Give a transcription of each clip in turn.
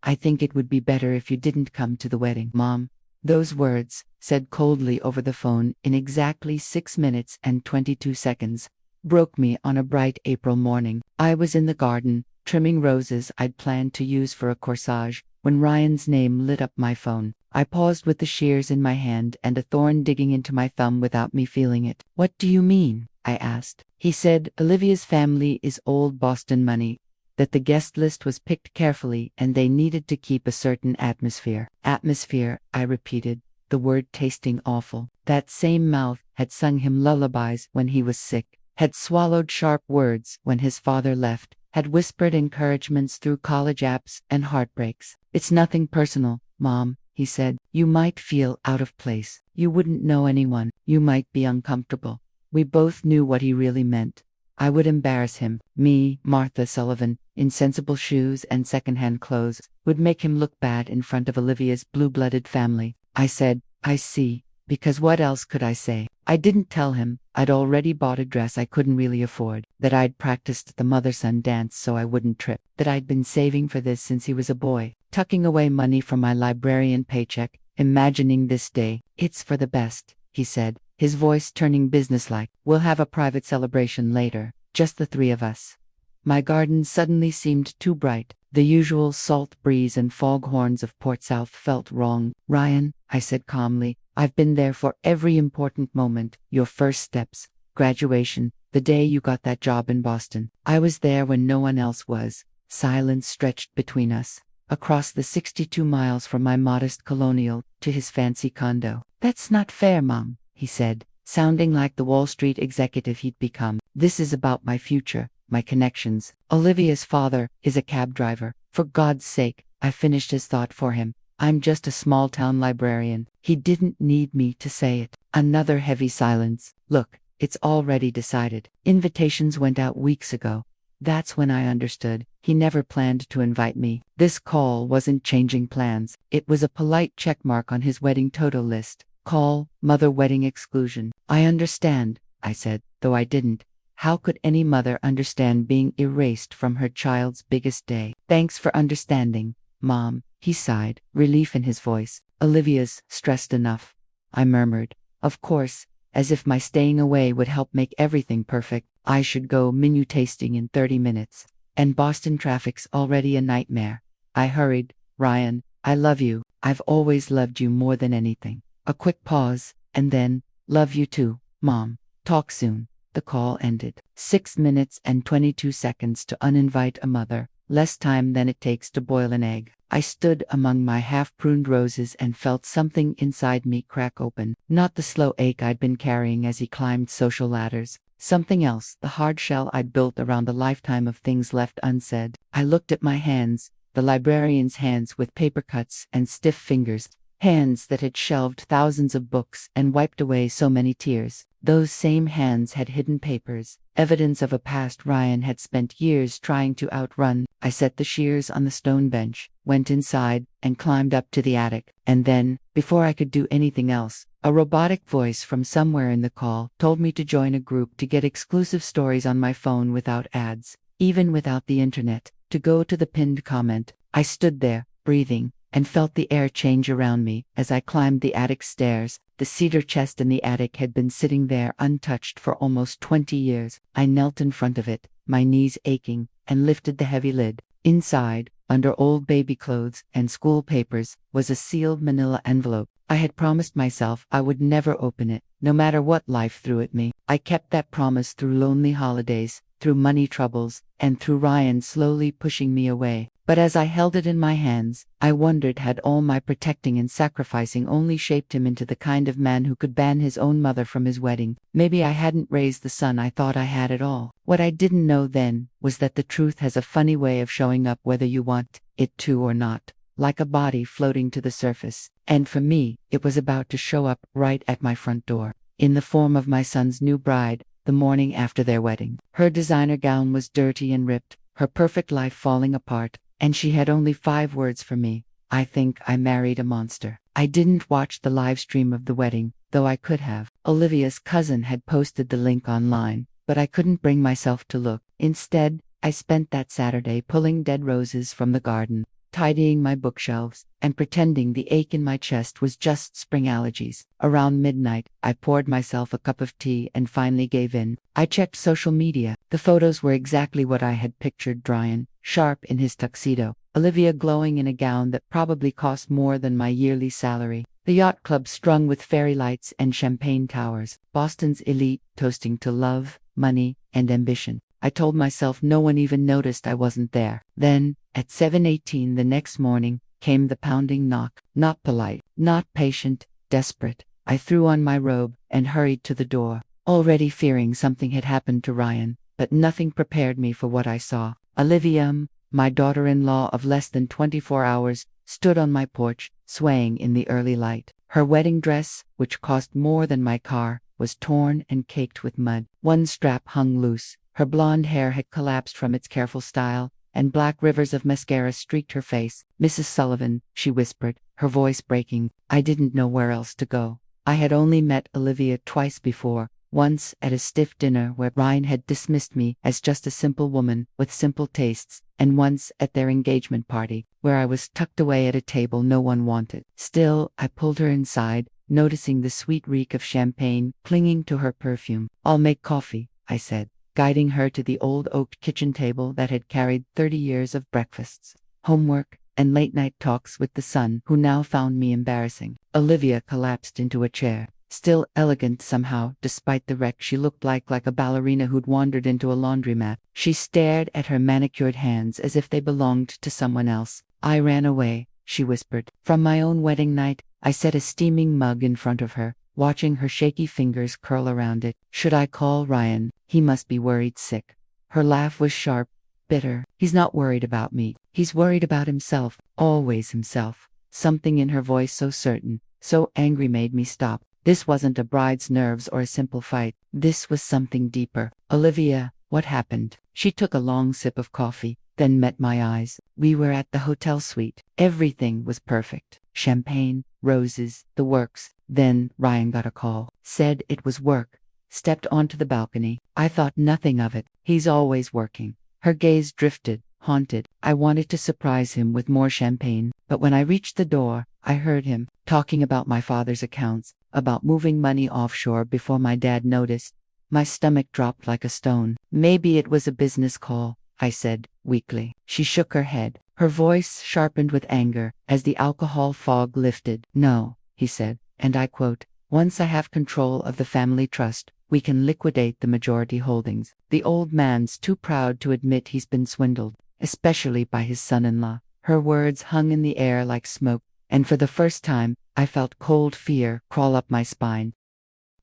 I think it would be better if you didn't come to the wedding, Mom. Those words, said coldly over the phone in exactly 6 minutes and 22 seconds, broke me on a bright April morning. I was in the garden, trimming roses I'd planned to use for a corsage, when Ryan's name lit up my phone. I paused with the shears in my hand and a thorn digging into my thumb without me feeling it. What do you mean? I asked. He said Olivia's family is old Boston money, that the guest list was picked carefully and they needed to keep a certain atmosphere. Atmosphere, I repeated, the word tasting awful. That same mouth had sung him lullabies when he was sick, had swallowed sharp words when his father left, had whispered encouragements through college apps and heartbreaks. It's nothing personal, Mom, he said. You might feel out of place. You wouldn't know anyone. You might be uncomfortable. We both knew what he really meant. I would embarrass him. Me, Martha Sullivan, in sensible shoes and second-hand clothes, would make him look bad in front of Olivia's blue-blooded family. I said, I see, because what else could I say? I didn't tell him I'd already bought a dress I couldn't really afford, that I'd practiced the mother-son dance so I wouldn't trip, that I'd been saving for this since he was a boy, tucking away money from my librarian paycheck, imagining this day. It's for the best, he said, his voice turning businesslike. We'll have a private celebration later, just the three of us. My garden suddenly seemed too bright. The usual salt breeze and foghorns of Port South felt wrong. Ryan, I said calmly, I've been there for every important moment. Your first steps, graduation, the day you got that job in Boston. I was there when no one else was. Silence stretched between us, across the 62 miles from my modest colonial to his fancy condo. That's not fair, Mom, he said, sounding like the Wall Street executive he'd become. This is about my future, my connections. Olivia's father is a cab driver. For God's sake, I finished his thought for him. I'm just a small-town librarian. He didn't need me to say it. Another heavy silence. Look, it's already decided. Invitations went out weeks ago. That's when I understood. He never planned to invite me. This call wasn't changing plans. It was a polite checkmark on his wedding toto list. Call, mother wedding exclusion. I understand, I said, though I didn't. How could any mother understand being erased from her child's biggest day? Thanks for understanding, Mom, he sighed, relief in his voice. Olivia's stressed enough, I murmured. Of course, as if my staying away would help make everything perfect. I should go menu tasting in 30 minutes. And Boston traffic's already a nightmare. I hurried. Ryan, I love you. I've always loved you more than anything. A quick pause, and then, love you too, Mom. Talk soon. The call ended. 6 minutes and 22 seconds to uninvite a mother. Less time than it takes to boil an egg. I stood among my half-pruned roses and felt something inside me crack open. Not the slow ache I'd been carrying as he climbed social ladders. Something else, the hard shell I'd built around a lifetime of things left unsaid. I looked at my hands, the librarian's hands with paper cuts and stiff fingers. Hands that had shelved thousands of books and wiped away so many tears. Those same hands had hidden papers, evidence of a past Ryan had spent years trying to outrun. I set the shears on the stone bench, went inside, and climbed up to the attic. And then, before I could do anything else, a robotic voice from somewhere in the call told me to join a group to get exclusive stories on my phone without ads, even without the internet. To go to the pinned comment. I stood there, breathing, and felt the air change around me as I climbed the attic stairs. The cedar chest in the attic had been sitting there untouched for almost 20 years. I knelt in front of it, my knees aching, and lifted the heavy lid. Inside, under old baby clothes and school papers, was a sealed manila envelope. I had promised myself I would never open it, no matter what life threw at me. I kept that promise through lonely holidays, through money troubles, and through Ryan slowly pushing me away. But as I held it in my hands, I wondered, had all my protecting and sacrificing only shaped him into the kind of man who could ban his own mother from his wedding? Maybe I hadn't raised the son I thought I had at all. What I didn't know then was that the truth has a funny way of showing up whether you want it to or not, like a body floating to the surface. And for me, it was about to show up right at my front door, in the form of my son's new bride, the morning after their wedding. Her designer gown was dirty and ripped, her perfect life falling apart. And she had only 5 words for me. I think I married a monster. I didn't watch the live stream of the wedding, though I could have. Olivia's cousin had posted the link online, but I couldn't bring myself to look. Instead, I spent that Saturday pulling dead roses from the garden, tidying my bookshelves, and pretending the ache in my chest was just spring allergies. Around midnight, I poured myself a cup of tea and finally gave in. I checked social media. The photos were exactly what I had pictured: Ryan, sharp in his tuxedo, Olivia glowing in a gown that probably cost more than my yearly salary, the yacht club strung with fairy lights and champagne towers, Boston's elite toasting to love, money, and ambition. I told myself no one even noticed I wasn't there. Then, at 7:18 the next morning, came the pounding knock. Not polite, not patient, desperate. I threw on my robe and hurried to the door, already fearing something had happened to Ryan, but nothing prepared me for what I saw. Olivia, my daughter-in-law of less than 24 hours, stood on my porch, swaying in the early light. Her wedding dress, which cost more than my car, was torn and caked with mud. One strap hung loose. Her blonde hair had collapsed from its careful style, and black rivers of mascara streaked her face. "Mrs. Sullivan," she whispered, her voice breaking. I didn't know where else to go. I had only met Olivia twice before, once at a stiff dinner where Ryan had dismissed me as just a simple woman with simple tastes, and once at their engagement party, where I was tucked away at a table no one wanted. Still, I pulled her inside, noticing the sweet reek of champagne clinging to her perfume. "I'll make coffee," I said, guiding her to the old oak kitchen table that had carried 30 years of breakfasts, homework, and late-night talks with the son who now found me embarrassing. Olivia collapsed into a chair. Still elegant somehow, despite the wreck, she looked like a ballerina who'd wandered into a laundromat. She stared at her manicured hands as if they belonged to someone else. "I ran away," she whispered. "From my own wedding night." I set a steaming mug in front of her, watching her shaky fingers curl around it. "Should I call Ryan? He must be worried sick." Her laugh was sharp, bitter. "He's not worried about me. He's worried about himself. Always himself." Something in her voice so certain, so angry made me stop. This wasn't a bride's nerves or a simple fight. This was something deeper. "Olivia, what happened?" She took a long sip of coffee, then met my eyes. "We were at the hotel suite. Everything was perfect. Champagne, roses, the works. Then Ryan got a call. Said it was work. Stepped onto the balcony. I thought nothing of it. He's always working." Her gaze drifted, haunted. I wanted to surprise him with more champagne, but when I reached the door, I heard him talking about my father's accounts, about moving money offshore before my dad noticed. My stomach dropped like a stone. "Maybe it was a business call," I said, weakly. She shook her head. Her voice sharpened with anger as the alcohol fog lifted. "No," he said, and I quote, "once I have control of the family trust, we can liquidate the majority holdings. The old man's too proud to admit he's been swindled, especially by his son-in-law." Her words hung in the air like smoke, and for the first time, I felt cold fear crawl up my spine.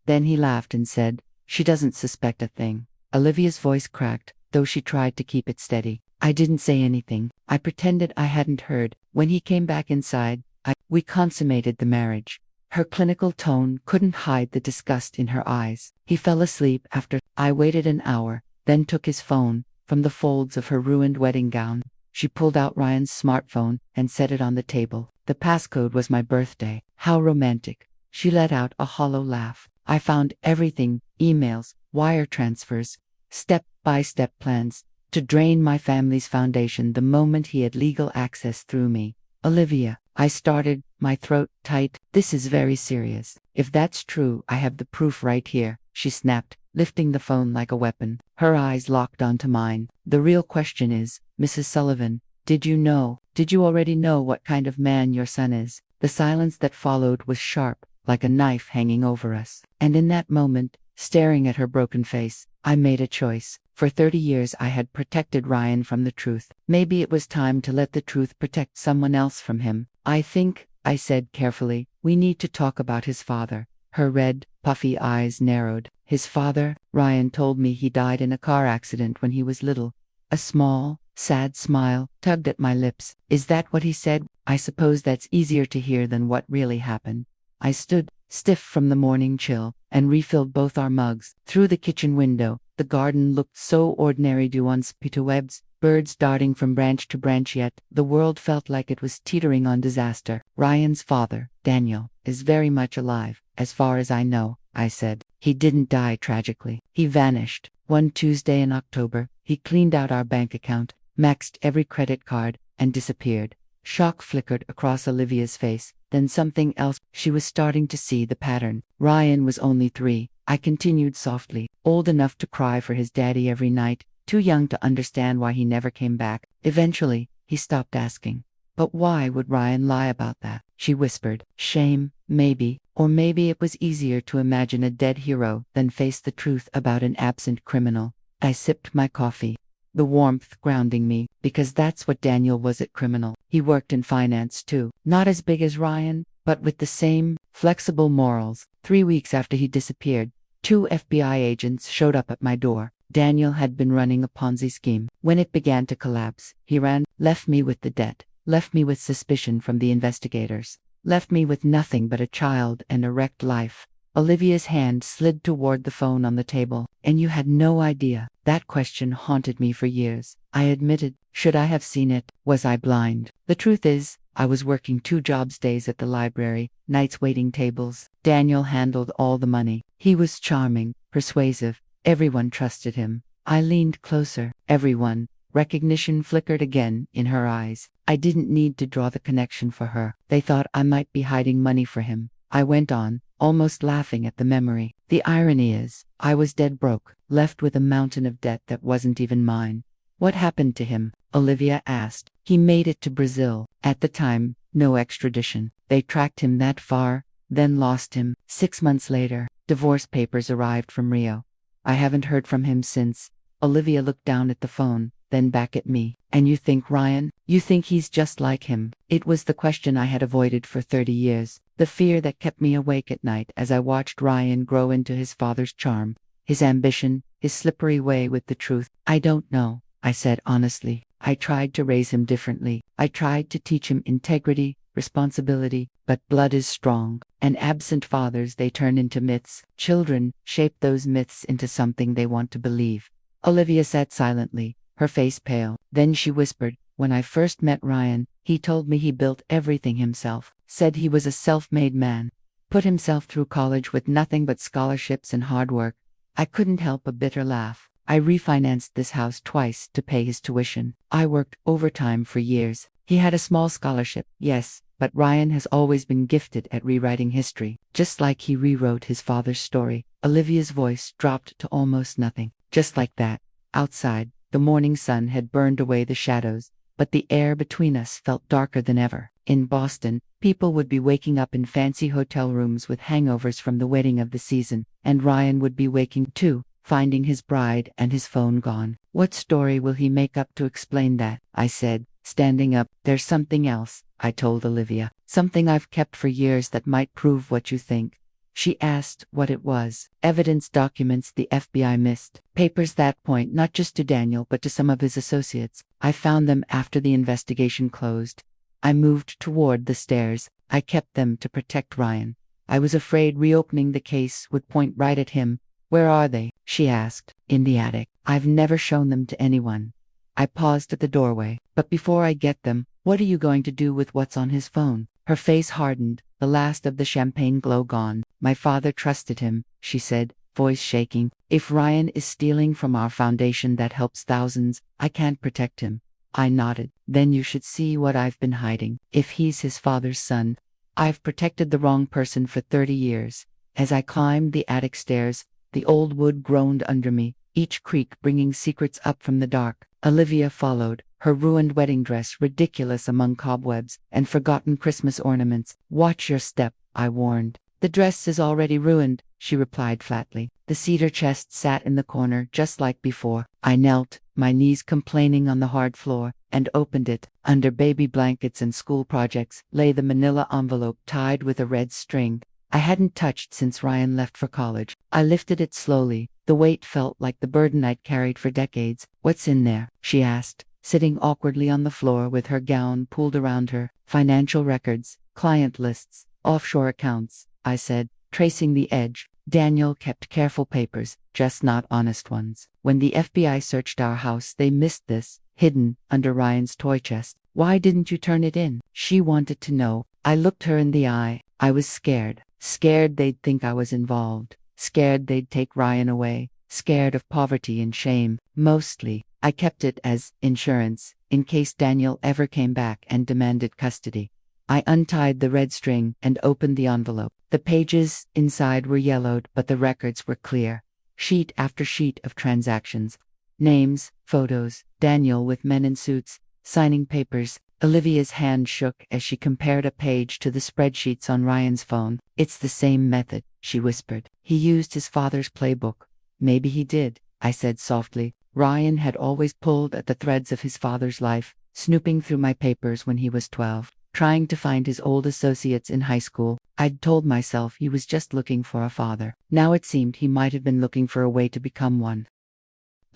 Then he laughed and said, "She doesn't suspect a thing." Olivia's voice cracked, though she tried to keep it steady. I didn't say anything. I pretended I hadn't heard. When he came back inside, we consummated the marriage. Her clinical tone couldn't hide the disgust in her eyes. He fell asleep after. I waited an hour, then took his phone from the folds of her ruined wedding gown. She pulled out Ryan's smartphone and set it on the table. The passcode was my birthday. How romantic. She let out a hollow laugh. I found everything: emails, wire transfers, step-by-step plans to drain my family's foundation the moment he had legal access through me. "Olivia," I started, my throat tight. "This is very serious. If that's true, I have the proof right here," she snapped, lifting the phone like a weapon. Her eyes locked onto mine. "The real question is, Mrs. Sullivan, did you already know what kind of man your son is?" The silence that followed was sharp, like a knife hanging over us. And in that moment, staring at her broken face, I made a choice. For 30 years I had protected Ryan from the truth. Maybe it was time to let the truth protect someone else from him. "I think," I said carefully, "we need to talk about his father." Her red, puffy eyes narrowed. "His father? Ryan told me he died in a car accident when he was little." A small, sad smile tugged at my lips. "Is that what he said? I suppose that's easier to hear than what really happened." I stood, stiff from the morning chill, and refilled both our mugs. Through the kitchen window, the garden looked so ordinary on spiderwebs, birds darting from branch to branch, yet the world felt like it was teetering on disaster. "Ryan's father, Daniel, is very much alive, as far as I know," I said. "He didn't die tragically. He vanished. One Tuesday in October, he cleaned out our bank account, maxed every credit card, and disappeared. Shock flickered across Olivia's face, then something else. She was starting to see the pattern. Ryan was only 3, I continued softly, old enough to cry for his daddy every night, too young to understand why he never came back. Eventually, he stopped asking. But why would Ryan lie about that? She whispered. Shame, maybe, or maybe it was easier to imagine a dead hero than face the truth about an absent criminal. I sipped my coffee, the warmth grounding me, because that's what Daniel was at criminal. He worked in finance too, not as big as Ryan, but with the same flexible morals. 3 weeks after he disappeared, 2 FBI agents showed up at my door. Daniel had been running a Ponzi scheme. When it began to collapse, he ran, left me with the debt, left me with suspicion from the investigators, left me with nothing but a child and a wrecked life. Olivia's hand slid toward the phone on the table. And you had no idea? That question haunted me for years. I admitted. Should I have seen it? Was I blind? The truth is, I was working 2 jobs, days at the library, nights waiting tables. Daniel handled all the money. He was charming, persuasive. Everyone trusted him. I leaned closer. Everyone. Recognition flickered again in her eyes. I didn't need to draw the connection for her. They thought I might be hiding money for him. I went on, almost laughing at the memory. The irony is, I was dead broke, left with a mountain of debt that wasn't even mine. What happened to him? Olivia asked. He made it to Brazil. At the time, no extradition. They tracked him that far, then lost him. 6 months later, divorce papers arrived from Rio. I haven't heard from him since. Olivia looked down at the phone, then back at me. And you think Ryan? You think he's just like him? It was the question I had avoided for 30 years. The fear that kept me awake at night as I watched Ryan grow into his father's charm, his ambition, his slippery way with the truth. I don't know, I said honestly. I tried to raise him differently. I tried to teach him integrity, responsibility, but blood is strong, and absent fathers, they turn into myths. Children shape those myths into something they want to believe. Olivia sat silently, her face pale. Then she whispered, when I first met Ryan, he told me he built everything himself, said he was a self-made man, put himself through college with nothing but scholarships and hard work. I couldn't help a bitter laugh. I refinanced this house twice to pay his tuition. I worked overtime for years. He had a small scholarship, yes, but Ryan has always been gifted at rewriting history, just like he rewrote his father's story. Olivia's voice dropped to almost nothing. Just like that. Outside, the morning sun had burned away the shadows, but the air between us felt darker than ever. In Boston, people would be waking up in fancy hotel rooms with hangovers from the wedding of the season, and Ryan would be waking too, finding his bride and his phone gone. What story will he make up to explain that? I said, standing up. There's something else, I told Olivia. Something I've kept for years that might prove what you think. She asked what it was. Evidence, documents the FBI missed. Papers that point not just to Daniel but to some of his associates. I found them after the investigation closed. I moved toward the stairs. I kept them to protect Ryan. I was afraid reopening the case would point right at him. Where are they? She asked. In the attic. I've never shown them to anyone. I paused at the doorway. But before I get them, what are you going to do with what's on his phone? Her face hardened, the last of the champagne glow gone. My father trusted him, she said, voice shaking. If Ryan is stealing from our foundation that helps thousands, I can't protect him. I nodded. Then you should see what I've been hiding. If he's his father's son, I've protected the wrong person for 30 years. As I climbed the attic stairs, the old wood groaned under me, each creak bringing secrets up from the dark. Olivia followed, her ruined wedding dress ridiculous among cobwebs and forgotten Christmas ornaments. Watch your step, I warned. The dress is already ruined, she replied flatly. The cedar chest sat in the corner just like before. I knelt, my knees complaining on the hard floor, and opened it. Under baby blankets and school projects lay the manila envelope tied with a red string. I hadn't touched since Ryan left for college. I lifted it slowly. The weight felt like the burden I'd carried for decades. What's in there? She asked, sitting awkwardly on the floor with her gown pulled around her. Financial records, client lists, offshore accounts, I said, tracing the edge. Daniel kept careful papers, just not honest ones. When the FBI searched our house, they missed this, hidden under Ryan's toy chest. Why didn't you turn it in? She wanted to know. I looked her in the eye. I was scared. Scared they'd think I was involved. Scared they'd take Ryan away. scared of poverty and shame, mostly. I kept it as insurance, in case Daniel ever came back and demanded custody. I untied the red string and opened the envelope. The pages inside were yellowed, but the records were clear. Sheet after sheet of transactions. Names, photos, Daniel with men in suits, signing papers. Olivia's hand shook as she compared a page to the spreadsheets on Ryan's phone. It's the same method, she whispered. He used his father's playbook. Maybe he did, I said softly. Ryan had always pulled at the threads of his father's life, snooping through my papers when he was 12, trying to find his old associates in high school. I'd told myself he was just looking for a father. Now it seemed he might have been looking for a way to become one.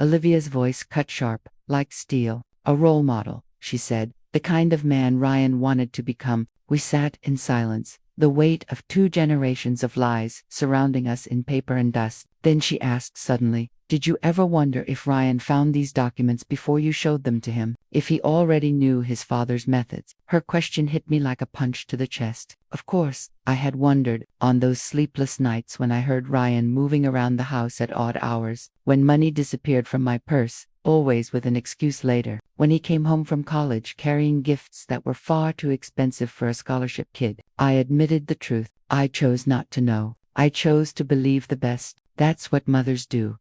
Olivia's voice cut sharp, like steel. A role model, she said, the kind of man Ryan wanted to become. We sat in silence, the weight of 2 generations of lies surrounding us in paper and dust. Then she asked suddenly, did you ever wonder if Ryan found these documents before you showed them to him? If he already knew his father's methods? Her question hit me like a punch to the chest. Of course, I had wondered, on those sleepless nights when I heard Ryan moving around the house at odd hours, when money disappeared from my purse, always with an excuse later, when he came home from college carrying gifts that were far too expensive for a scholarship kid. I admitted the truth. I chose not to know. I chose to believe the best. That's what mothers do.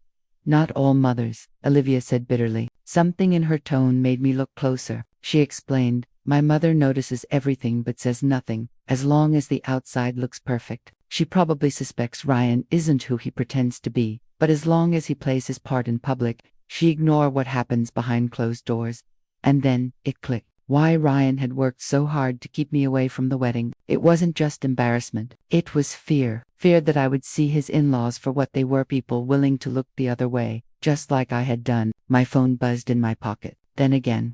Not all mothers, Olivia said bitterly. Something in her tone made me look closer. She explained, my mother notices everything but says nothing, as long as the outside looks perfect. She probably suspects Ryan isn't who he pretends to be, but as long as he plays his part in public, she ignores what happens behind closed doors. And then, it clicked. Why Ryan had worked so hard to keep me away from the wedding. It wasn't just embarrassment. It was fear. Fear that I would see his in-laws for what they were, people willing to look the other way, just like I had done. My phone buzzed in my pocket. Then again.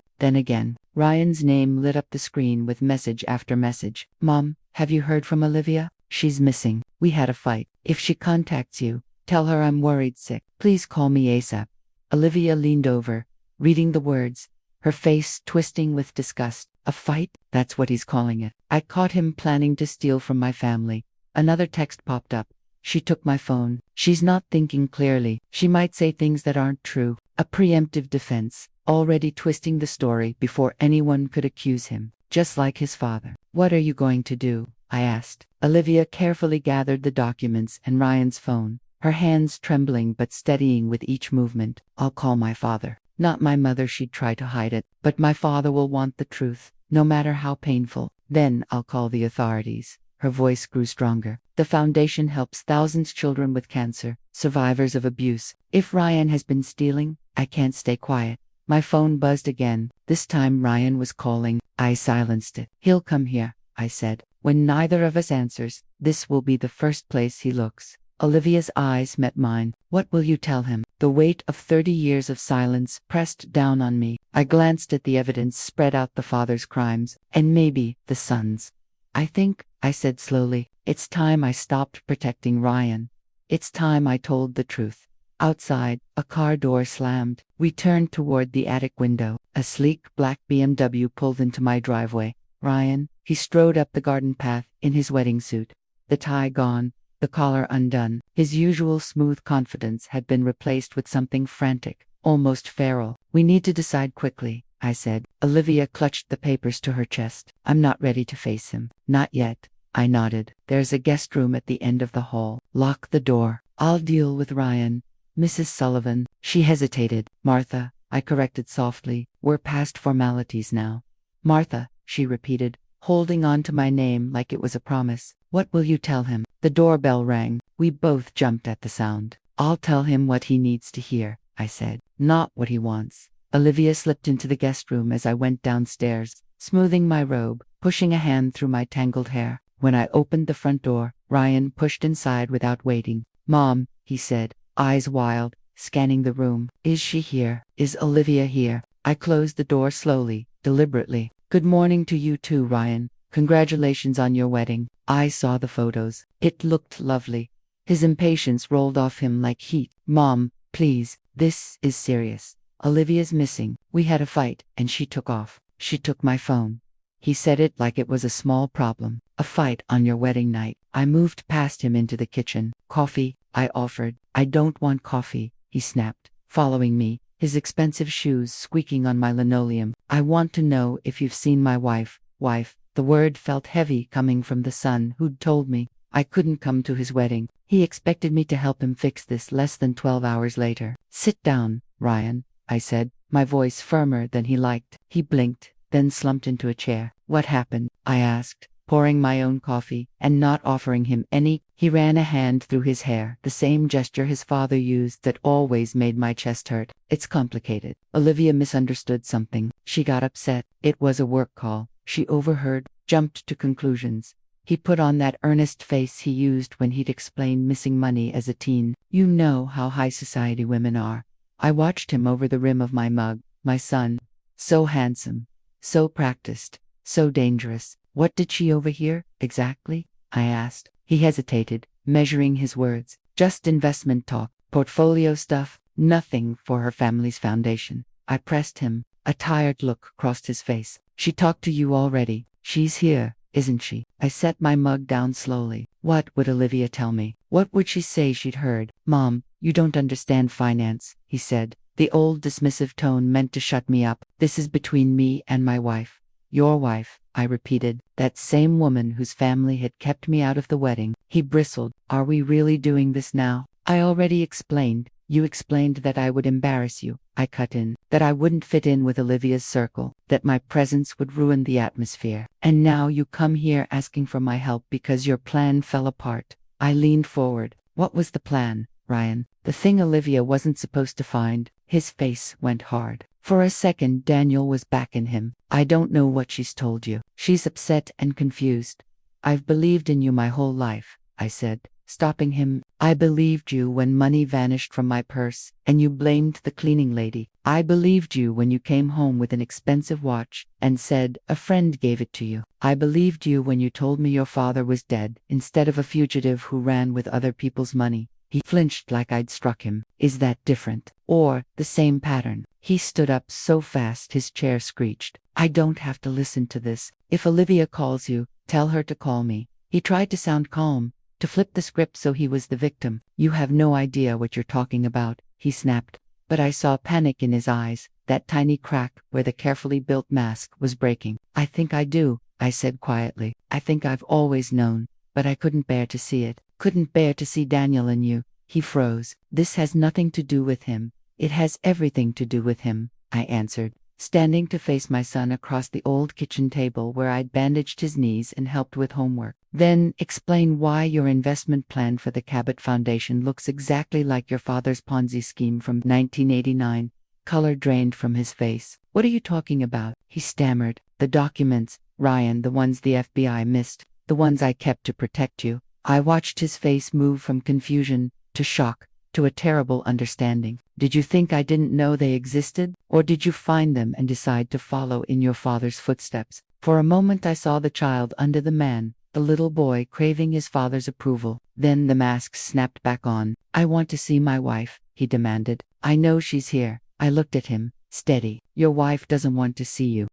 Ryan's name lit up the screen with message after message. Mom, have you heard from Olivia? She's missing. We had a fight. If she contacts you, tell her I'm worried sick. Please call me ASAP. Olivia leaned over, reading the words, her face twisting with disgust. A fight? That's what he's calling it. I caught him planning to steal from my family. Another text popped up. She took my phone. She's not thinking clearly. She might say things that aren't true. A preemptive defense, already twisting the story before anyone could accuse him, just like his father. What are you going to do? I asked. Olivia carefully gathered the documents and Ryan's phone, her hands trembling but steadying with each movement. I'll call my father. Not my mother, she'd try to hide it, but my father will want the truth, no matter how painful. Then I'll call the authorities. Her voice grew stronger. The foundation helps thousands of children with cancer, survivors of abuse. If Ryan has been stealing, I can't stay quiet. My phone buzzed again. This time Ryan was calling. I silenced it. He'll come here, I said. When neither of us answers, this will be the first place he looks. Olivia's eyes met mine. What will you tell him? The weight of 30 years of silence pressed down on me. I glanced at the evidence spread out, the father's crimes, and maybe the son's. I think, I said slowly, it's time I stopped protecting Ryan. It's time I told the truth. Outside, a car door slammed. We turned toward the attic window. A sleek black BMW pulled into my driveway. Ryan, he strode up the garden path in his wedding suit. The tie gone. The collar undone. His usual smooth confidence had been replaced with something frantic, almost feral. We need to decide quickly, I said. Olivia clutched the papers to her chest. I'm not ready to face him. Not yet. I nodded. There's a guest room at the end of the hall. Lock the door. I'll deal with Ryan. Mrs. Sullivan. She hesitated. Martha, I corrected softly. We're past formalities now. Martha, she repeated, holding on to my name like it was a promise. What will you tell him? The doorbell rang. We both jumped at the sound. I'll tell him what he needs to hear, I said, not what he wants. Olivia slipped into the guest room as I went downstairs, smoothing my robe, pushing a hand through my tangled hair. When I opened the front door, Ryan pushed inside without waiting. Mom, he said, eyes wild, scanning the room. Is she here? Is Olivia here? I closed the door slowly, deliberately. Good morning to you too, Ryan. Congratulations on your wedding. I saw the photos. It looked lovely. His impatience rolled off him like heat. Mom, please, this is serious. Olivia's missing. We had a fight, and she took off. She took my phone. He said it like it was a small problem. A fight on your wedding night. I moved past him into the kitchen. Coffee, I offered. I don't want coffee, he snapped, following me, his expensive shoes squeaking on my linoleum. I want to know if you've seen my wife. Wife. The word felt heavy coming from the son who'd told me I couldn't come to his wedding. He expected me to help him fix this less than 12 hours later. Sit down, Ryan, I said, my voice firmer than he liked. He blinked, then slumped into a chair. What happened? I asked, pouring my own coffee and not offering him any. He ran a hand through his hair, the same gesture his father used that always made my chest hurt. It's complicated. Olivia misunderstood something. She got upset. It was a work call. She overheard, jumped to conclusions. He put on that earnest face he used when he'd explained missing money as a teen. You know how high society women are. I watched him over the rim of my mug. My son. So handsome. So practiced. So dangerous. What did she overhear, exactly? I asked. He hesitated, measuring his words. Just investment talk. Portfolio stuff. Nothing for her family's foundation. I pressed him. A tired look crossed his face. She talked to you already. She's here, isn't she? I set my mug down slowly. What would Olivia tell me? What would she say she'd heard? Mom, you don't understand finance, he said. The old dismissive tone meant to shut me up. This is between me and my wife. Your wife, I repeated, that same woman whose family had kept me out of the wedding. He bristled. Are we really doing this now? I already explained. You explained that I would embarrass you. I cut in. That I wouldn't fit in with Olivia's circle. That my presence would ruin the atmosphere. And now you come here asking for my help because your plan fell apart. I leaned forward. What was the plan, Ryan? The thing Olivia wasn't supposed to find. His face went hard. For a second, Daniel was backing him. I don't know what she's told you. She's upset and confused. I've believed in you my whole life, I said, stopping him. I believed you when money vanished from my purse, and you blamed the cleaning lady. I believed you when you came home with an expensive watch and said a friend gave it to you. I believed you when you told me your father was dead instead of a fugitive who ran with other people's money. He flinched like I'd struck him. Is that different? Or the same pattern? He stood up so fast his chair screeched. I don't have to listen to this. If Olivia calls you, tell her to call me. He tried to sound calm, to flip the script so he was the victim. You have no idea what you're talking about, he snapped. But I saw panic in his eyes. That tiny crack where the carefully built mask was breaking. I think I do, I said quietly. I think I've always known, but I couldn't bear to see it. Couldn't bear to see Daniel in you. He froze. This has nothing to do with him. It has everything to do with him, I answered, standing to face my son across the old kitchen table where I'd bandaged his knees and helped with homework. Then explain why your investment plan for the Cabot Foundation looks exactly like your father's Ponzi scheme from 1989. Color drained from his face. What are you talking about? He stammered. The documents, Ryan, the ones the FBI missed, the ones I kept to protect you. I watched his face move from confusion to shock to a terrible understanding. Did you think I didn't know they existed? Or did you find them and decide to follow in your father's footsteps? For a moment I saw the child under the man, the little boy craving his father's approval. Then the mask snapped back on. I want to see my wife, he demanded. I know she's here. I looked at him, steady. Your wife doesn't want to see you.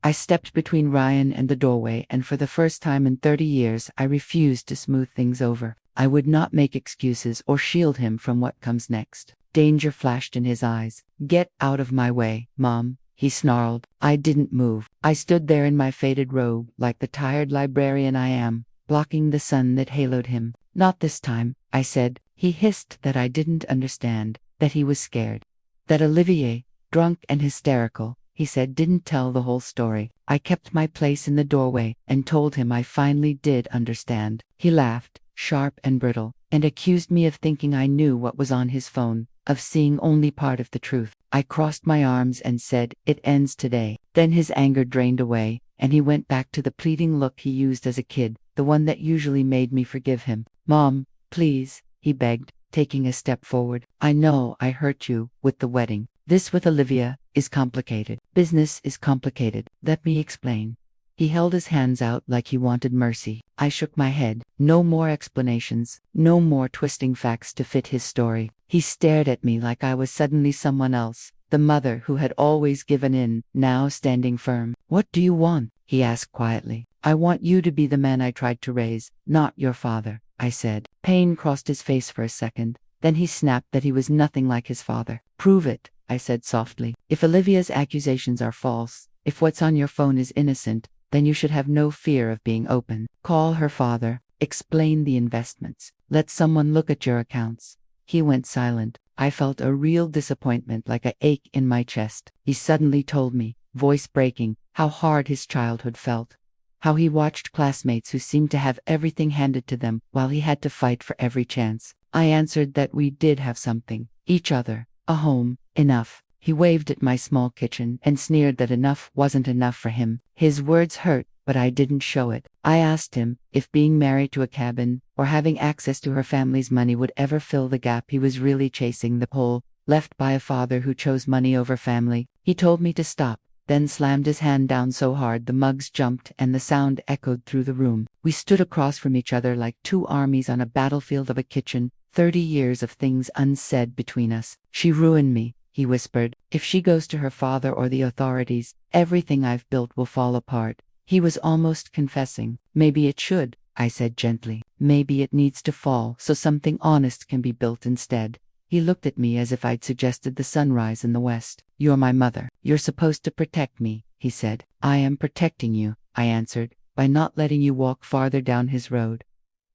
I stepped between Ryan and the doorway, and for the first time in 30 years I refused to smooth things over. I would not make excuses or shield him from what comes next. Danger flashed in his eyes. Get out of my way, Mom, he snarled. I didn't move. I stood there in my faded robe, like the tired librarian I am, blocking the sun that haloed him. Not this time, I said. He hissed that I didn't understand, that he was scared. That Olivier, drunk and hysterical, he said, didn't tell the whole story. I kept my place in the doorway and told him I finally did understand. He laughed, sharp and brittle, and accused me of thinking I knew what was on his phone, of seeing only part of the truth. I crossed my arms and said, it ends today. Then his anger drained away, and he went back to the pleading look he used as a kid, the one that usually made me forgive him. Mom, please, he begged, taking a step forward. I know I hurt you with the wedding. This with Olivia is complicated. Business is complicated. Let me explain. He held his hands out like he wanted mercy. I shook my head. No more explanations. No more twisting facts to fit his story. He stared at me like I was suddenly someone else, the mother who had always given in, now standing firm. What do you want? He asked quietly. I want you to be the man I tried to raise, not your father, I said. Pain crossed his face for a second, Then he snapped that he was nothing like his father. Prove it, I said softly. If Olivia's accusations are false, if what's on your phone is innocent, then you should have no fear of being open. Call her father. Explain the investments. Let someone look at your accounts. He went silent. I felt a real disappointment, like an ache in my chest. He suddenly told me, voice breaking, how hard his childhood felt. How he watched classmates who seemed to have everything handed to them while he had to fight for every chance. I answered that we did have something. Each other. A home. Enough. He waved at my small kitchen and sneered that enough wasn't enough for him. His words hurt, but I didn't show it. I asked him if being married to a cabin or having access to her family's money would ever fill the gap he was really chasing, the hole left by a father who chose money over family. He told me to stop, then slammed his hand down so hard the mugs jumped and the sound echoed through the room. We stood across from each other like two armies on a battlefield of a kitchen, 30 years of things unsaid between us. She ruined me, he whispered. If she goes to her father or the authorities, everything I've built will fall apart. He was almost confessing. Maybe it should, I said gently. Maybe it needs to fall so something honest can be built instead. He looked at me as if I'd suggested the sunrise in the west. You're my mother. You're supposed to protect me, he said. I am protecting you, I answered, by not letting you walk farther down his road.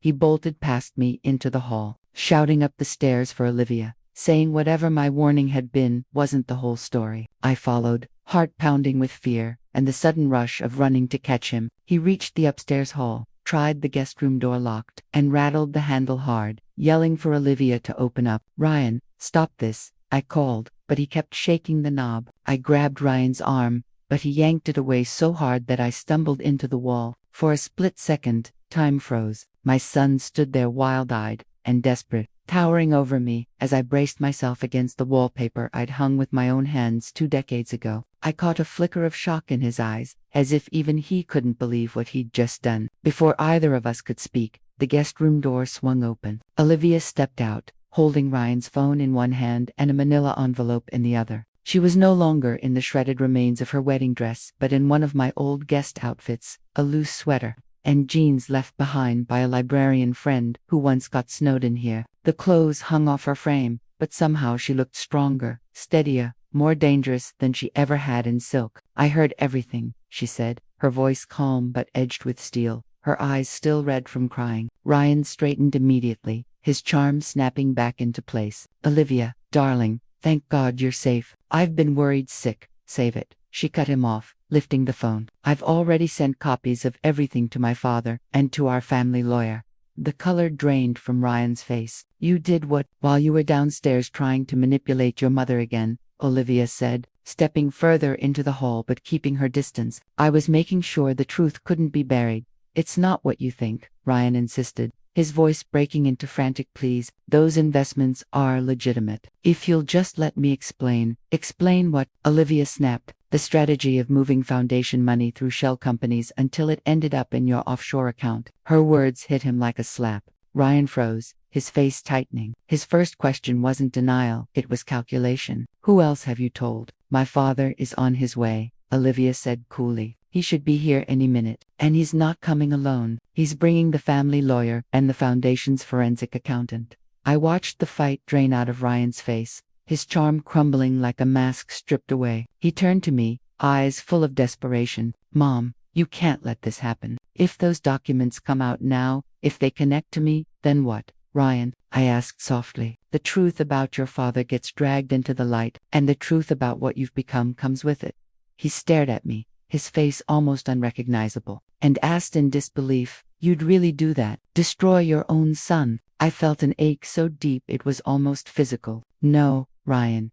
He bolted past me into the hall, shouting up the stairs for Olivia, saying whatever my warning had been wasn't the whole story. I followed, heart pounding with fear and the sudden rush of running to catch him. He reached the upstairs hall, tried the guest room door locked, and rattled the handle hard, yelling for Olivia to open up. Ryan, stop this, I called, but he kept shaking the knob. I grabbed Ryan's arm, but he yanked it away so hard that I stumbled into the wall. For a split second, time froze. My son stood there wild-eyed and desperate, towering over me as I braced myself against the wallpaper I'd hung with my own hands 2 decades ago. I caught a flicker of shock in his eyes, as if even he couldn't believe what he'd just done. Before either of us could speak, the guest room door swung open. Olivia stepped out, holding Ryan's phone in one hand and a manila envelope in the other. She was no longer in the shredded remains of her wedding dress, but in one of my old guest outfits, a loose sweater, and jeans left behind by a librarian friend who once got snowed in here. The clothes hung off her frame, but somehow she looked stronger, steadier, more dangerous than she ever had in silk. I heard everything, she said, her voice calm but edged with steel, her eyes still red from crying. Ryan straightened immediately, his charm snapping back into place. Olivia, darling, thank God you're safe. I've been worried sick. Save it. She cut him off, lifting the phone. I've already sent copies of everything to my father and to our family lawyer. The color drained from Ryan's face. You did what? While you were downstairs trying to manipulate your mother again, Olivia said, stepping further into the hall but keeping her distance. I was making sure the truth couldn't be buried. It's not what you think, Ryan insisted, his voice breaking into frantic pleas. Those investments are legitimate. If you'll just let me explain. Explain what? Olivia snapped. The strategy of moving foundation money through shell companies until it ended up in your offshore account. Her words hit him like a slap. Ryan froze, his face tightening. His first question wasn't denial, it was calculation. Who else have you told? My father is on his way, Olivia said coolly. He should be here any minute. And he's not coming alone. He's bringing the family lawyer and the foundation's forensic accountant. I watched the fight drain out of Ryan's face, his charm crumbling like a mask stripped away. He turned to me, eyes full of desperation. Mom, you can't let this happen. If those documents come out now, if they connect to me, then what? Ryan, I asked softly. The truth about your father gets dragged into the light, and the truth about what you've become comes with it. He stared at me, his face almost unrecognizable, and asked in disbelief, you'd really do that? Destroy your own son? I felt an ache so deep it was almost physical. No, Ryan.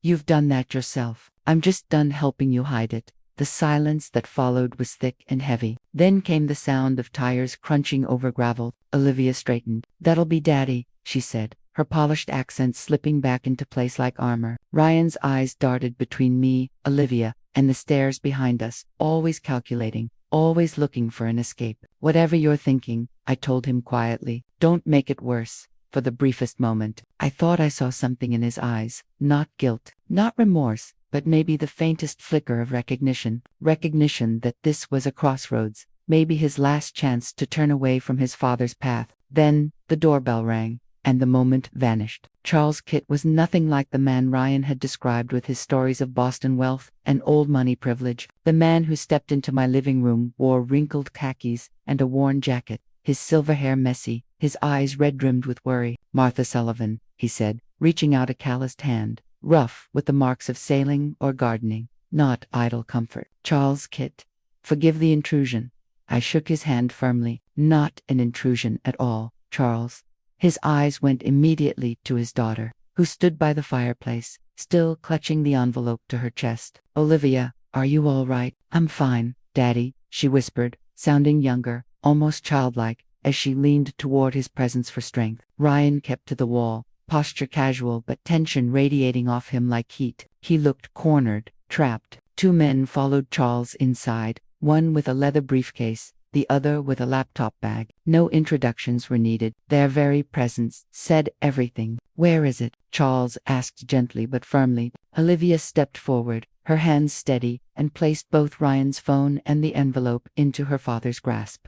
You've done that yourself. I'm just done helping you hide it. The silence that followed was thick and heavy. Then came the sound of tires crunching over gravel. Olivia straightened. That'll be Daddy, she said, her polished accent slipping back into place like armor. Ryan's eyes darted between me, Olivia, and the stairs behind us, always calculating, always looking for an escape. Whatever you're thinking, I told him quietly, don't make it worse. For the briefest moment, I thought I saw something in his eyes, not guilt, not remorse, but maybe the faintest flicker of recognition that this was a crossroads, maybe his last chance to turn away from his father's path. Then, the doorbell rang. and the moment vanished. Charles Kitt was nothing like the man Ryan had described with his stories of Boston wealth and old money privilege. The man who stepped into my living room wore wrinkled khakis and a worn jacket, his silver hair messy, his eyes red-rimmed with worry. "Martha Sullivan," he said, reaching out a calloused hand, rough with the marks of sailing or gardening, not idle comfort. "Charles Kitt. Forgive the intrusion." I shook his hand firmly. "Not an intrusion at all, Charles." His eyes went immediately to his daughter, who stood by the fireplace, still clutching the envelope to her chest. "Olivia, are you all right?" "I'm fine, Daddy," she whispered, sounding younger, almost childlike, as she leaned toward his presence for strength. Ryan kept to the wall, posture casual but tension radiating off him like heat. He looked cornered, trapped. Two men followed Charles inside, one with a leather briefcase, the other with a laptop bag. No introductions were needed. Their very presence said everything. "Where is it?" Charles asked gently but firmly. Olivia stepped forward, her hands steady, and placed both Ryan's phone and the envelope into her father's grasp.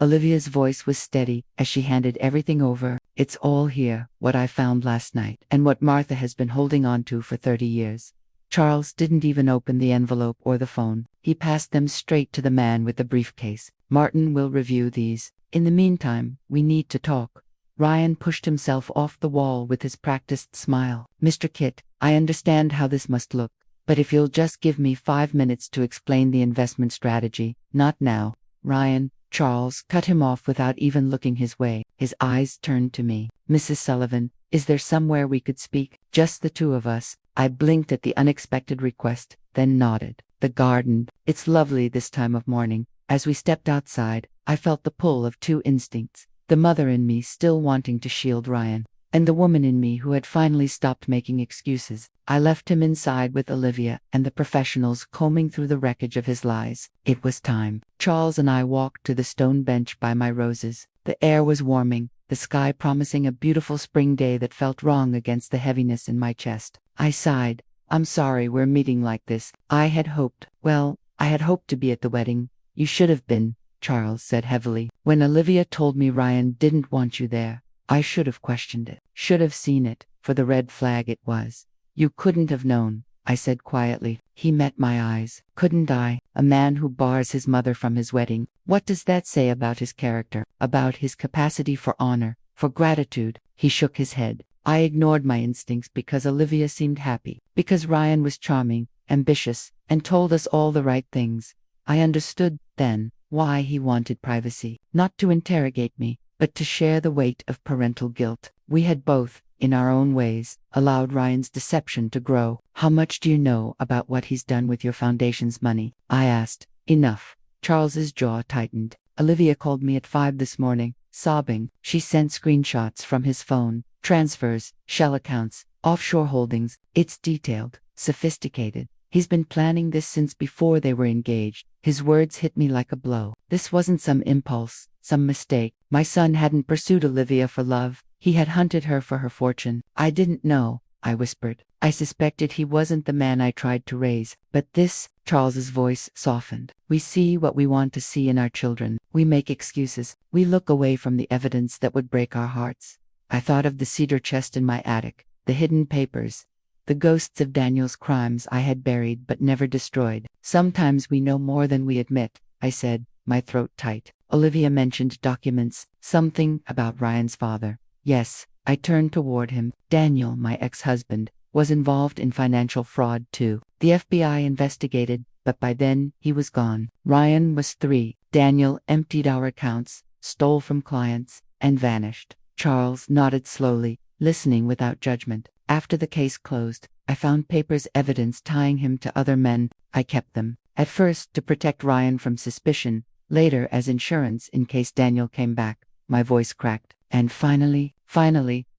Olivia's voice was steady as she handed everything over. "It's all here, what I found last night, and what Martha has been holding on to for 30 years. Charles didn't even open the envelope or the phone. He passed them straight to the man with the briefcase. "Martin will review these. In the meantime, we need to talk." Ryan pushed himself off the wall with his practiced smile. "Mr. Kitt, I understand how this must look, but if you'll just give me 5 minutes to explain the investment strategy." "Not now, Ryan." Charles cut him off without even looking his way. His eyes turned to me. "Mrs. Sullivan, is there somewhere we could speak? Just the two of us." I blinked at the unexpected request, then nodded. "The garden. It's lovely this time of morning." As we stepped outside, I felt the pull of two instincts, the mother in me still wanting to shield Ryan, and the woman in me who had finally stopped making excuses. I left him inside with Olivia and the professionals combing through the wreckage of his lies. It was time. Charles and I walked to the stone bench by my roses. The air was warming, the sky promising a beautiful spring day that felt wrong against the heaviness in my chest. I sighed. "I'm sorry we're meeting like this. I had hoped to be at the wedding." "You should have been," Charles said heavily. "When Olivia told me Ryan didn't want you there, I should have questioned it, should have seen it, for the red flag it was." "You couldn't have known," I said quietly. He met my eyes. "Couldn't I? A man who bars his mother from his wedding. What does that say about his character, about his capacity for honor, for gratitude?" He shook his head. I ignored my instincts because Olivia seemed happy, because Ryan was charming, ambitious, and told us all the right things. I understood, then, why he wanted privacy, not to interrogate me, but to share the weight of parental guilt. We had both, in our own ways, allowed Ryan's deception to grow. "How much do you know about what he's done with your foundation's money?" I asked. "Enough." Charles's jaw tightened. "Olivia called me at 5 this morning, sobbing. She sent screenshots from his phone. Transfers, shell accounts, offshore holdings. It's detailed, sophisticated. He's been planning this since before they were engaged." His words hit me like a blow. This wasn't some impulse, some mistake. My son hadn't pursued Olivia for love. He had hunted her for her fortune. "I didn't know," I whispered. "I suspected he wasn't the man I tried to raise. But this," Charles's voice softened. "We see what we want to see in our children. We make excuses. We look away from the evidence that would break our hearts." I thought of the cedar chest in my attic, the hidden papers, the ghosts of Daniel's crimes I had buried but never destroyed. "Sometimes we know more than we admit," I said, my throat tight. Olivia mentioned documents, something about Ryan's father. "Yes." I turned toward him. "Daniel, my ex-husband, was involved in financial fraud too. The FBI investigated, but by then, he was gone. Ryan was 3. Daniel emptied our accounts, stole from clients, and vanished." Charles nodded slowly, listening without judgment. "After the case closed, I found papers evidence tying him to other men. I kept them. At first to protect Ryan from suspicion, later as insurance in case Daniel came back." My voice cracked. "And finally,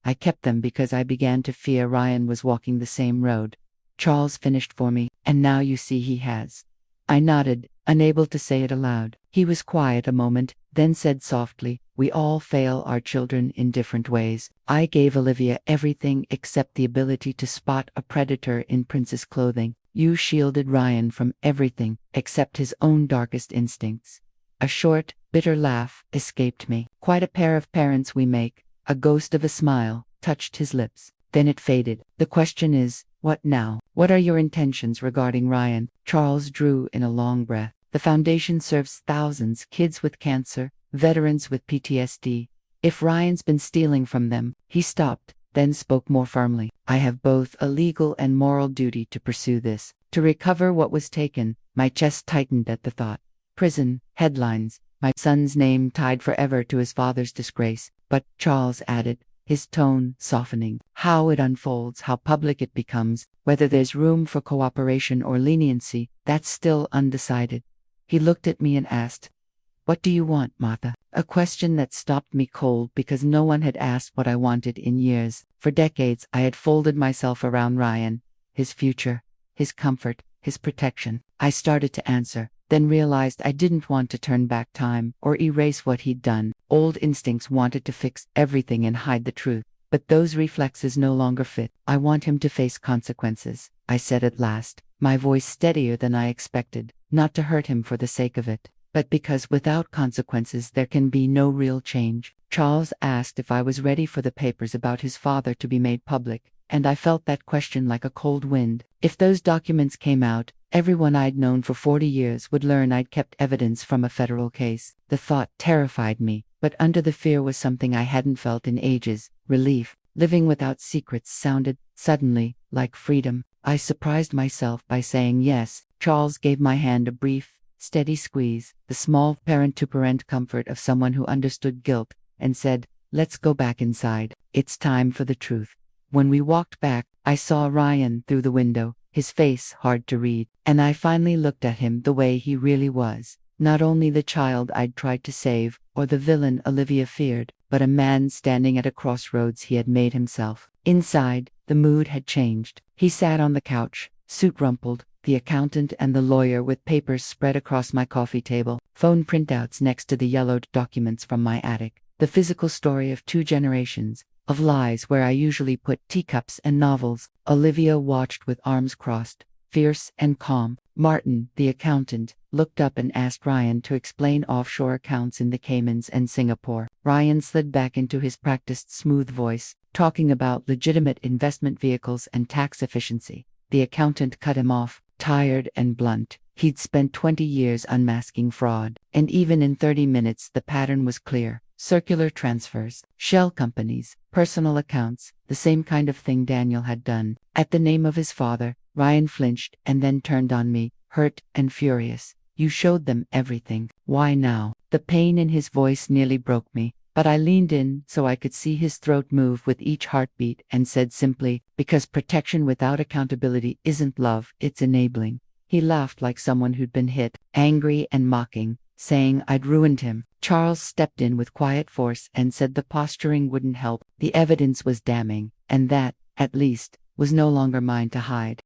I kept them because I began to fear Ryan was walking the same road." Charles finished for me. "And now you see he has." I nodded, unable to say it aloud. He was quiet a moment, then said softly, "We all fail our children in different ways. I gave Olivia everything except the ability to spot a predator in princess clothing. You shielded Ryan from everything except his own darkest instincts." A short, bitter laugh escaped me. "Quite a pair of parents we make." A ghost of a smile touched his lips. Then it faded. The question is, what now? What are your intentions regarding Ryan? Charles drew in a long breath. The foundation serves thousands, kids with cancer, veterans with PTSD. If Ryan's been stealing from them, he stopped, then spoke more firmly. I have both a legal and moral duty to pursue this, to recover what was taken. My chest tightened at the thought. Prison, headlines, my son's name tied forever to his father's disgrace. But, Charles added, his tone softening, how it unfolds, how public it becomes, whether there's room for cooperation or leniency, that's still undecided. He looked at me and asked, "What do you want, Martha?" A question that stopped me cold because no one had asked what I wanted in years. For decades, I had folded myself around Ryan, his future, his comfort, his protection. I started to answer, then realized I didn't want to turn back time or erase what he'd done. Old instincts wanted to fix everything and hide the truth. But those reflexes no longer fit. I want him to face consequences, I said at last, my voice steadier than I expected, not to hurt him for the sake of it, but because without consequences there can be no real change. Charles asked if I was ready for the papers about his father to be made public, and I felt that question like a cold wind. If those documents came out, everyone I'd known for 40 years would learn I'd kept evidence from a federal case. The thought terrified me, but under the fear was something I hadn't felt in ages, relief. Living without secrets sounded, suddenly, like freedom. I surprised myself by saying yes. Charles gave my hand a brief, steady squeeze, the small parent-to-parent comfort of someone who understood guilt, and said, "Let's go back inside. It's time for the truth." When we walked back, I saw Ryan through the window, his face hard to read, and I finally looked at him the way he really was. Not only the child I'd tried to save, or the villain Olivia feared, but a man standing at a crossroads he had made himself. Inside, the mood had changed. He sat on the couch, suit rumpled, the accountant and the lawyer with papers spread across my coffee table, phone printouts next to the yellowed documents from my attic. The physical story of 2 generations, of lies where I usually put teacups and novels. Olivia watched with arms crossed, fierce and calm. Martin, the accountant, looked up and asked Ryan to explain offshore accounts in the Caymans and Singapore. Ryan slid back into his practiced smooth voice, talking about legitimate investment vehicles and tax efficiency. The accountant cut him off, tired and blunt. He'd spent 20 years unmasking fraud, and even in 30 minutes the pattern was clear. Circular transfers, shell companies, personal accounts, the same kind of thing Daniel had done. At the name of his father, Ryan flinched and then turned on me, hurt and furious. "You showed them everything. Why now?" The pain in his voice nearly broke me, but I leaned in so I could see his throat move with each heartbeat and said simply, "Because protection without accountability isn't love, it's enabling." He laughed like someone who'd been hit, angry and mocking, saying I'd ruined him. Charles stepped in with quiet force and said the posturing wouldn't help. The evidence was damning, and that, at least, was no longer mine to hide.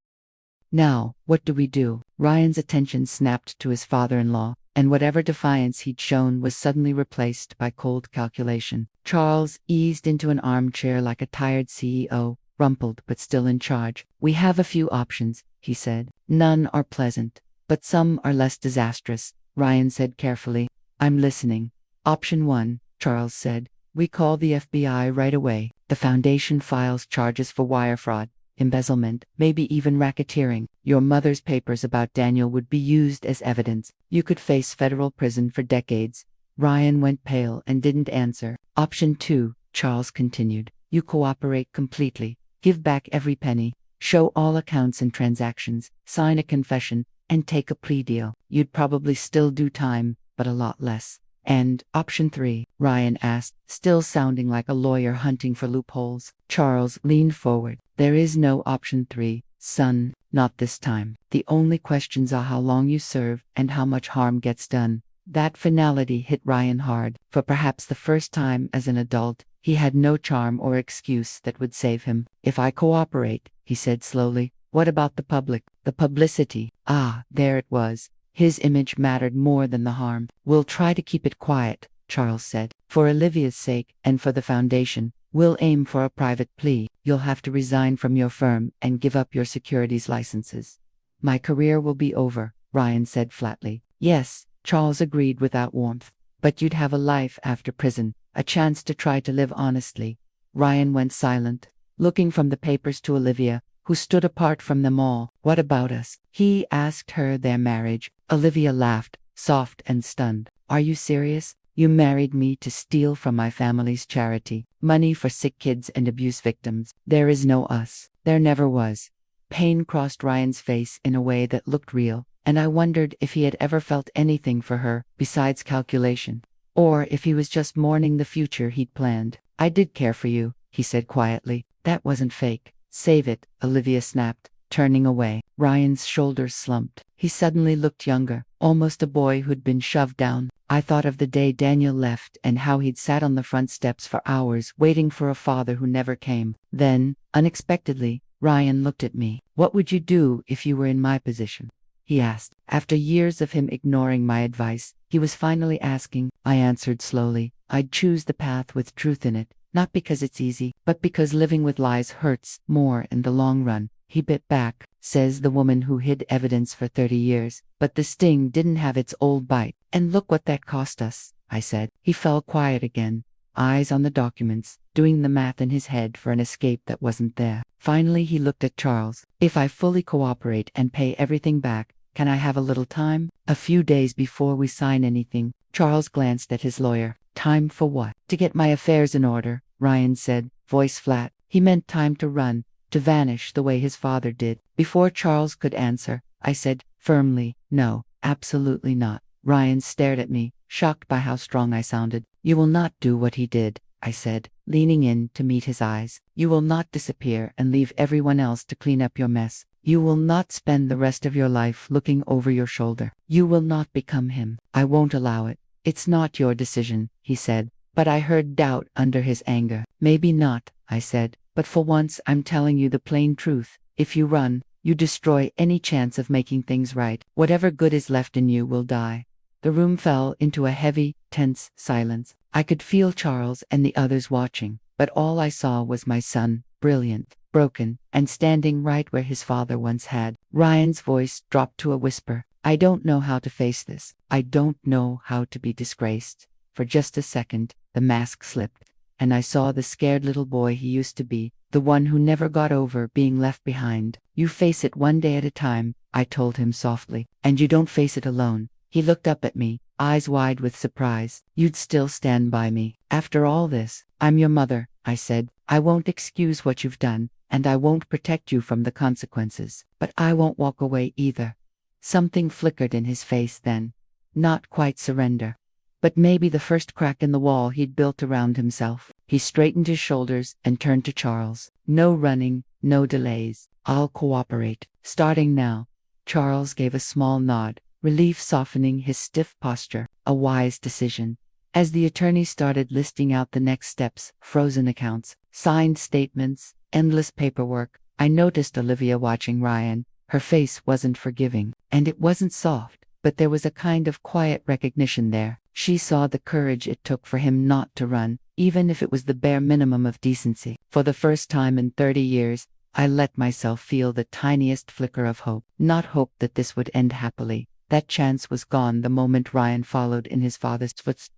"Now, what do we do?" Ryan's attention snapped to his father-in-law, and whatever defiance he'd shown was suddenly replaced by cold calculation. Charles eased into an armchair like a tired CEO, rumpled but still in charge. "We have a few options," he said. "None are pleasant, but some are less disastrous," Ryan said carefully. "I'm listening." "Option 1, Charles said. "We call the FBI right away. The foundation files charges for wire fraud, embezzlement, maybe even racketeering. Your mother's papers about Daniel would be used as evidence. You could face federal prison for decades." Ryan went pale and didn't answer. "Option 2, Charles continued. "You cooperate completely, give back every penny, show all accounts and transactions, sign a confession, and take a plea deal. You'd probably still do time, but a lot less." "And option 3, Ryan asked, still sounding like a lawyer hunting for loopholes. Charles leaned forward. "There is no option 3, son, not this time. The only questions are how long you serve and how much harm gets done." That finality hit Ryan hard. For perhaps the first time as an adult, he had no charm or excuse that would save him. "If I cooperate," he said slowly, "what about the public, the publicity?" Ah, there it was. His image mattered more than the harm. "We'll try to keep it quiet," Charles said. "For Olivia's sake, and for the foundation, we'll aim for a private plea. You'll have to resign from your firm and give up your securities licenses." "My career will be over," Ryan said flatly. "Yes," Charles agreed without warmth. "But you'd have a life after prison, a chance to try to live honestly. Ryan went silent, looking from the papers to Olivia, who stood apart from them all. What about us? He asked her their marriage. Olivia laughed, soft and stunned. Are you serious? You married me to steal from my family's charity, money for sick kids and abuse victims. There is no us. There never was. Pain crossed Ryan's face in a way that looked real, and I wondered if he had ever felt anything for her, besides calculation. Or if he was just mourning the future he'd planned. I did care for you, he said quietly. That wasn't fake. Save it, Olivia snapped, turning away. Ryan's shoulders slumped. He suddenly looked younger, almost a boy who'd been shoved down. I thought of the day Daniel left and how he'd sat on the front steps for hours waiting for a father who never came. Then, unexpectedly, Ryan looked at me. What would you do if you were in my position? He asked. After years of him ignoring my advice, he was finally asking. I answered slowly. I'd choose the path with truth in it, not because it's easy, but because living with lies hurts more in the long run. He bit back, says the woman who hid evidence for 30 years, but the sting didn't have its old bite. And look what that cost us, I said. He fell quiet again, eyes on the documents, doing the math in his head for an escape that wasn't there. Finally he looked at Charles. If I fully cooperate and pay everything back, can I have a little time? A few days before we sign anything. Charles glanced at his lawyer. Time for what? To get my affairs in order, Ryan said, voice flat. He meant time to run, to vanish the way his father did. Before Charles could answer, I said, firmly, no, absolutely not. Ryan stared at me, shocked by how strong I sounded. You will not do what he did, I said, leaning in to meet his eyes. You will not disappear and leave everyone else to clean up your mess. You will not spend the rest of your life looking over your shoulder. You will not become him. I won't allow it. It's not your decision, he said, but I heard doubt under his anger. Maybe not, I said, but for once I'm telling you the plain truth. If you run, you destroy any chance of making things right. Whatever good is left in you will die. The room fell into a heavy, tense silence. I could feel Charles and the others watching, but all I saw was my son, brilliant, broken, and standing right where his father once had. Ryan's voice dropped to a whisper. I don't know how to face this. I don't know how to be disgraced. For just a second, the mask slipped, and I saw the scared little boy he used to be, the one who never got over being left behind. You face it one day at a time, I told him softly, and you don't face it alone. He looked up at me, eyes wide with surprise. You'd still stand by me. After all this, I'm your mother, I said. I won't excuse what you've done, and I won't protect you from the consequences. But I won't walk away either. Something flickered in his face then. Not quite surrender, but maybe the first crack in the wall he'd built around himself. He straightened his shoulders and turned to Charles. No running, no delays. I'll cooperate. Starting now. Charles gave a small nod, relief softening his stiff posture. A wise decision. As the attorney started listing out the next steps, frozen accounts, signed statements, endless paperwork, I noticed Olivia watching Ryan. Her face wasn't forgiving, and it wasn't soft, but there was a kind of quiet recognition there. She saw the courage it took for him not to run, even if it was the bare minimum of decency. For the first time in 30 years, I let myself feel the tiniest flicker of hope. Not hope that this would end happily. That chance was gone the moment Ryan followed in his father's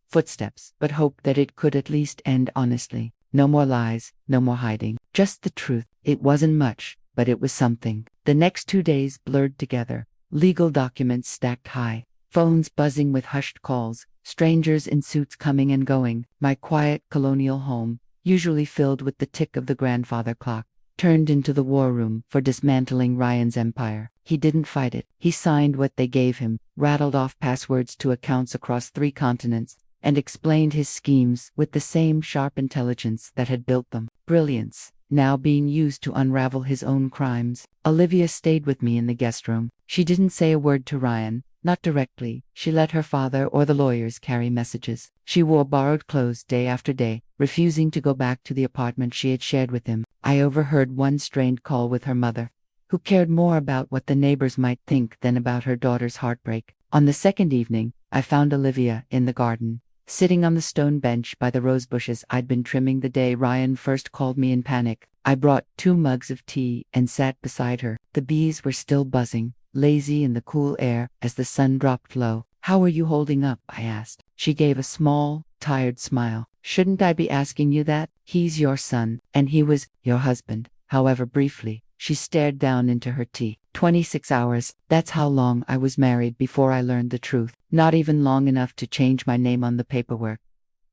footsteps, but hope that it could at least end honestly. No more lies, no more hiding. Just the truth. It wasn't much, but it was something. The next 2 days blurred together. Legal documents stacked high. Phones buzzing with hushed calls. Strangers in suits coming and going. My quiet colonial home, usually filled with the tick of the grandfather clock, turned into the war room for dismantling Ryan's empire. He didn't fight it. He signed what they gave him, rattled off passwords to accounts across 3 continents, and explained his schemes with the same sharp intelligence that had built them. Brilliance, now being used to unravel his own crimes. Olivia stayed with me in the guest room. She didn't say a word to Ryan, not directly. She let her father or the lawyers carry messages. She wore borrowed clothes day after day, refusing to go back to the apartment she had shared with him. I overheard one strained call with her mother, who cared more about what the neighbors might think than about her daughter's heartbreak. On the second evening, I found Olivia in the garden, sitting on the stone bench by the rose bushes I'd been trimming the day Ryan first called me in panic. I brought 2 mugs of tea and sat beside her. The bees were still buzzing, lazy in the cool air as the sun dropped low. How are you holding up? I asked. She gave a small, tired smile. Shouldn't I be asking you that? He's your son, and he was your husband, however briefly. She stared down into her tea. 26 hours, that's how long I was married before I learned the truth. Not even long enough to change my name on the paperwork.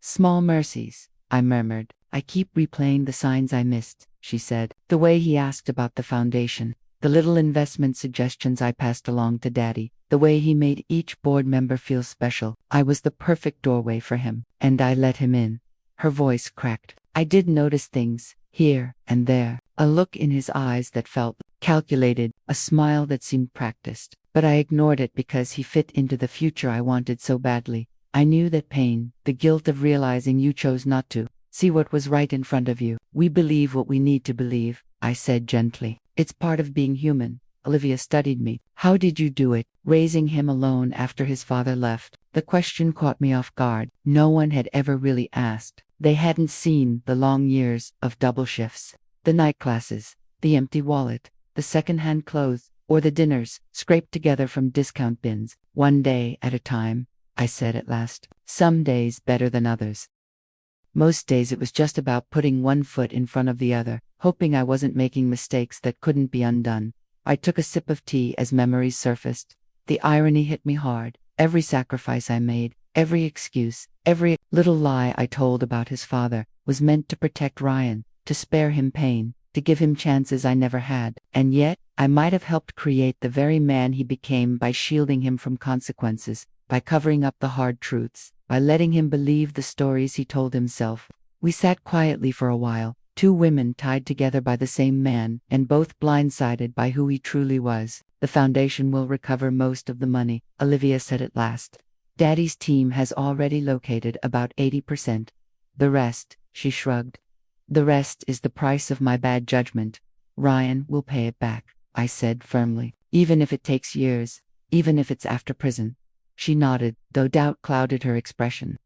Small mercies, I murmured. I keep replaying the signs I missed, she said. The way he asked about the foundation, the little investment suggestions I passed along to Daddy, the way he made each board member feel special. I was the perfect doorway for him, and I let him in. Her voice cracked. I did notice things, here and there, a look in his eyes that felt calculated, a smile that seemed practiced. But I ignored it because he fit into the future I wanted so badly. I knew that pain, the guilt of realizing you chose not to see what was right in front of you. We believe what we need to believe, I said gently. It's part of being human. Olivia studied me. How did you do it, raising him alone after his father left? The question caught me off guard. No one had ever really asked. They hadn't seen the long years of double shifts, the night classes, the empty wallet, the second-hand clothes, or the dinners scraped together from discount bins. One day at a time, I said at last. Some days better than others. Most days it was just about putting one foot in front of the other, hoping I wasn't making mistakes that couldn't be undone. I took a sip of tea as memories surfaced. The irony hit me hard. Every sacrifice I made, every excuse, every little lie I told about his father was meant to protect Ryan, to spare him pain, to give him chances I never had. And yet, I might have helped create the very man he became by shielding him from consequences, by covering up the hard truths, by letting him believe the stories he told himself. We sat quietly for a while, two women tied together by the same man, and both blindsided by who he truly was. The foundation will recover most of the money, Olivia said at last. Daddy's team has already located about 80%. The rest, she shrugged. The rest is the price of my bad judgment. Ryan will pay it back, I said firmly. Even if it takes years, even if it's after prison. She nodded, though doubt clouded her expression.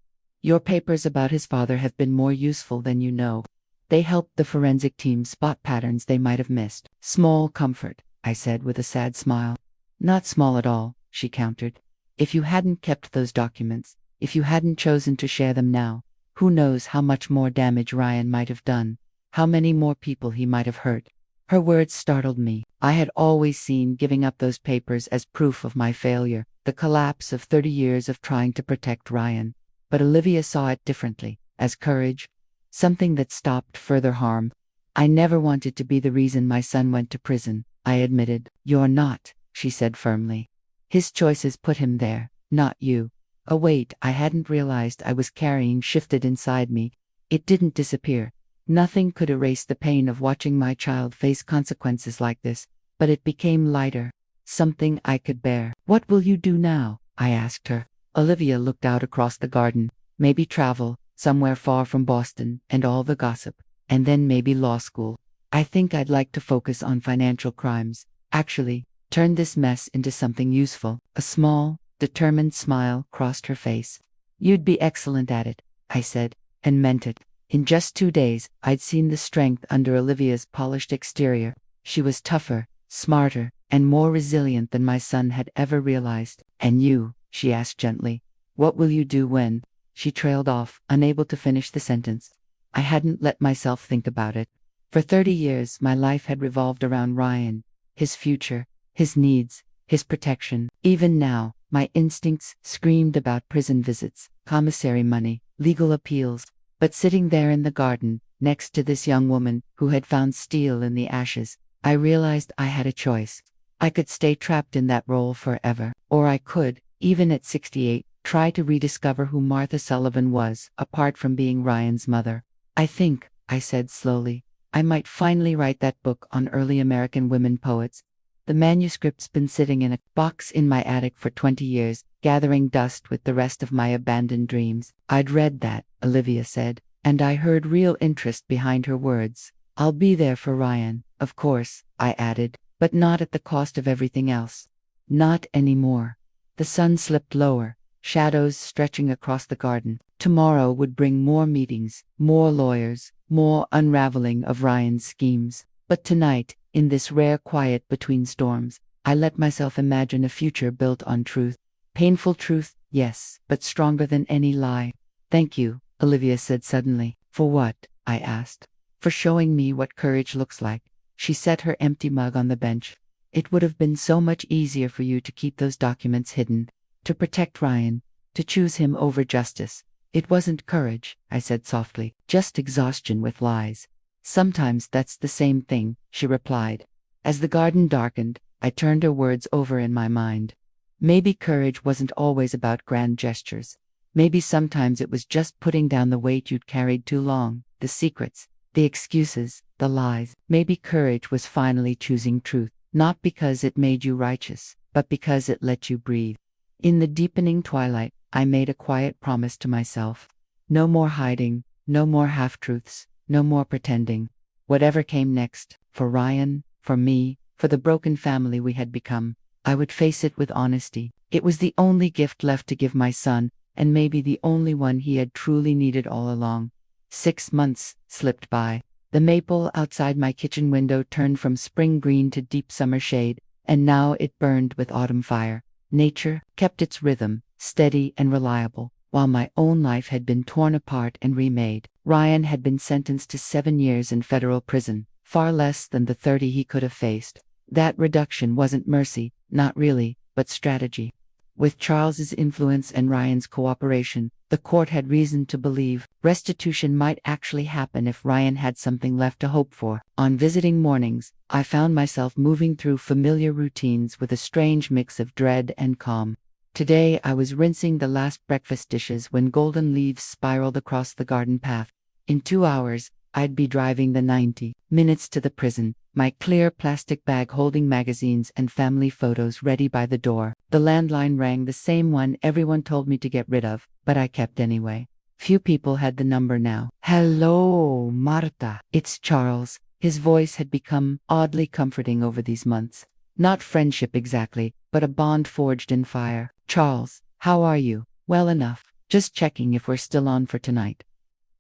Your papers about his father have been more useful than you know. They helped the forensic team spot patterns they might have missed. Small comfort, I said with a sad smile. Not small at all, she countered. If you hadn't kept those documents, if you hadn't chosen to share them now, who knows how much more damage Ryan might have done, how many more people he might have hurt. Her words startled me. I had always seen giving up those papers as proof of my failure, the collapse of 30 years of trying to protect Ryan. But Olivia saw it differently, as courage, something that stopped further harm. I never wanted to be the reason my son went to prison, I admitted. You're not, she said firmly. His choices put him there, not you. A weight I hadn't realized I was carrying shifted inside me. It didn't disappear. Nothing could erase the pain of watching my child face consequences like this, but it became lighter, something I could bear. What will you do now? I asked her. Olivia looked out across the garden. Maybe travel, somewhere far from Boston and all the gossip, and then maybe law school. I think I'd like to focus on financial crimes. Actually, turn this mess into something useful. A small, determined smile crossed her face. You'd be excellent at it, I said, and meant it. In just 2 days, I'd seen the strength under Olivia's polished exterior. She was tougher, smarter, and more resilient than my son had ever realized. And you, she asked gently, what will you do when? She trailed off, unable to finish the sentence. I hadn't let myself think about it. For 30 years, my life had revolved around Ryan, his future, his needs, his protection. Even now, my instincts screamed about prison visits, commissary money, legal appeals. But sitting there in the garden, next to this young woman who had found steel in the ashes, I realized I had a choice. I could stay trapped in that role forever, or I could, even at 68, try to rediscover who Martha Sullivan was, apart from being Ryan's mother. I think, I said slowly, I might finally write that book on early American women poets. The manuscript's been sitting in a box in my attic for 20 years, gathering dust with the rest of my abandoned dreams. I'd read that, Olivia said, and I heard real interest behind her words. I'll be there for Ryan, of course, I added, but not at the cost of everything else. Not anymore. The sun slipped lower, shadows stretching across the garden. Tomorrow would bring more meetings, more lawyers, more unraveling of Ryan's schemes. But tonight, in this rare quiet between storms, I let myself imagine a future built on truth. Painful truth, yes, but stronger than any lie. Thank you, Olivia said suddenly. For what? I asked. For showing me what courage looks like. She set her empty mug on the bench. It would have been so much easier for you to keep those documents hidden, to protect Ryan, to choose him over justice. It wasn't courage, I said softly, just exhaustion with lies. Sometimes that's the same thing, she replied. As the garden darkened, I turned her words over in my mind. Maybe courage wasn't always about grand gestures. Maybe sometimes it was just putting down the weight you'd carried too long, the secrets, the excuses, the lies. Maybe courage was finally choosing truth, not because it made you righteous, but because it let you breathe. In the deepening twilight, I made a quiet promise to myself. No more hiding, no more half-truths, no more pretending. Whatever came next, for Ryan, for me, for the broken family we had become, I would face it with honesty. It was the only gift left to give my son, and maybe the only one he had truly needed all along. 6 months slipped by. The maple outside my kitchen window turned from spring green to deep summer shade, and now it burned with autumn fire. Nature kept its rhythm, steady and reliable, while my own life had been torn apart and remade. Ryan had been sentenced to 7 years in federal prison, far less than the 30 he could have faced. That reduction wasn't mercy, not really, but strategy. With Charles's influence and Ryan's cooperation, the court had reason to believe restitution might actually happen if Ryan had something left to hope for. On visiting mornings, I found myself moving through familiar routines with a strange mix of dread and calm. Today I was rinsing the last breakfast dishes when golden leaves spiraled across the garden path. In 2 hours, I'd be driving the 90 minutes to the prison, my clear plastic bag holding magazines and family photos ready by the door. The landline rang, the same one everyone told me to get rid of, but I kept anyway. Few people had the number now. "Hello, Marta. It's Charles." His voice had become oddly comforting over these months. Not friendship exactly, but a bond forged in fire. "Charles, how are you?" "Well enough. Just checking if we're still on for tonight."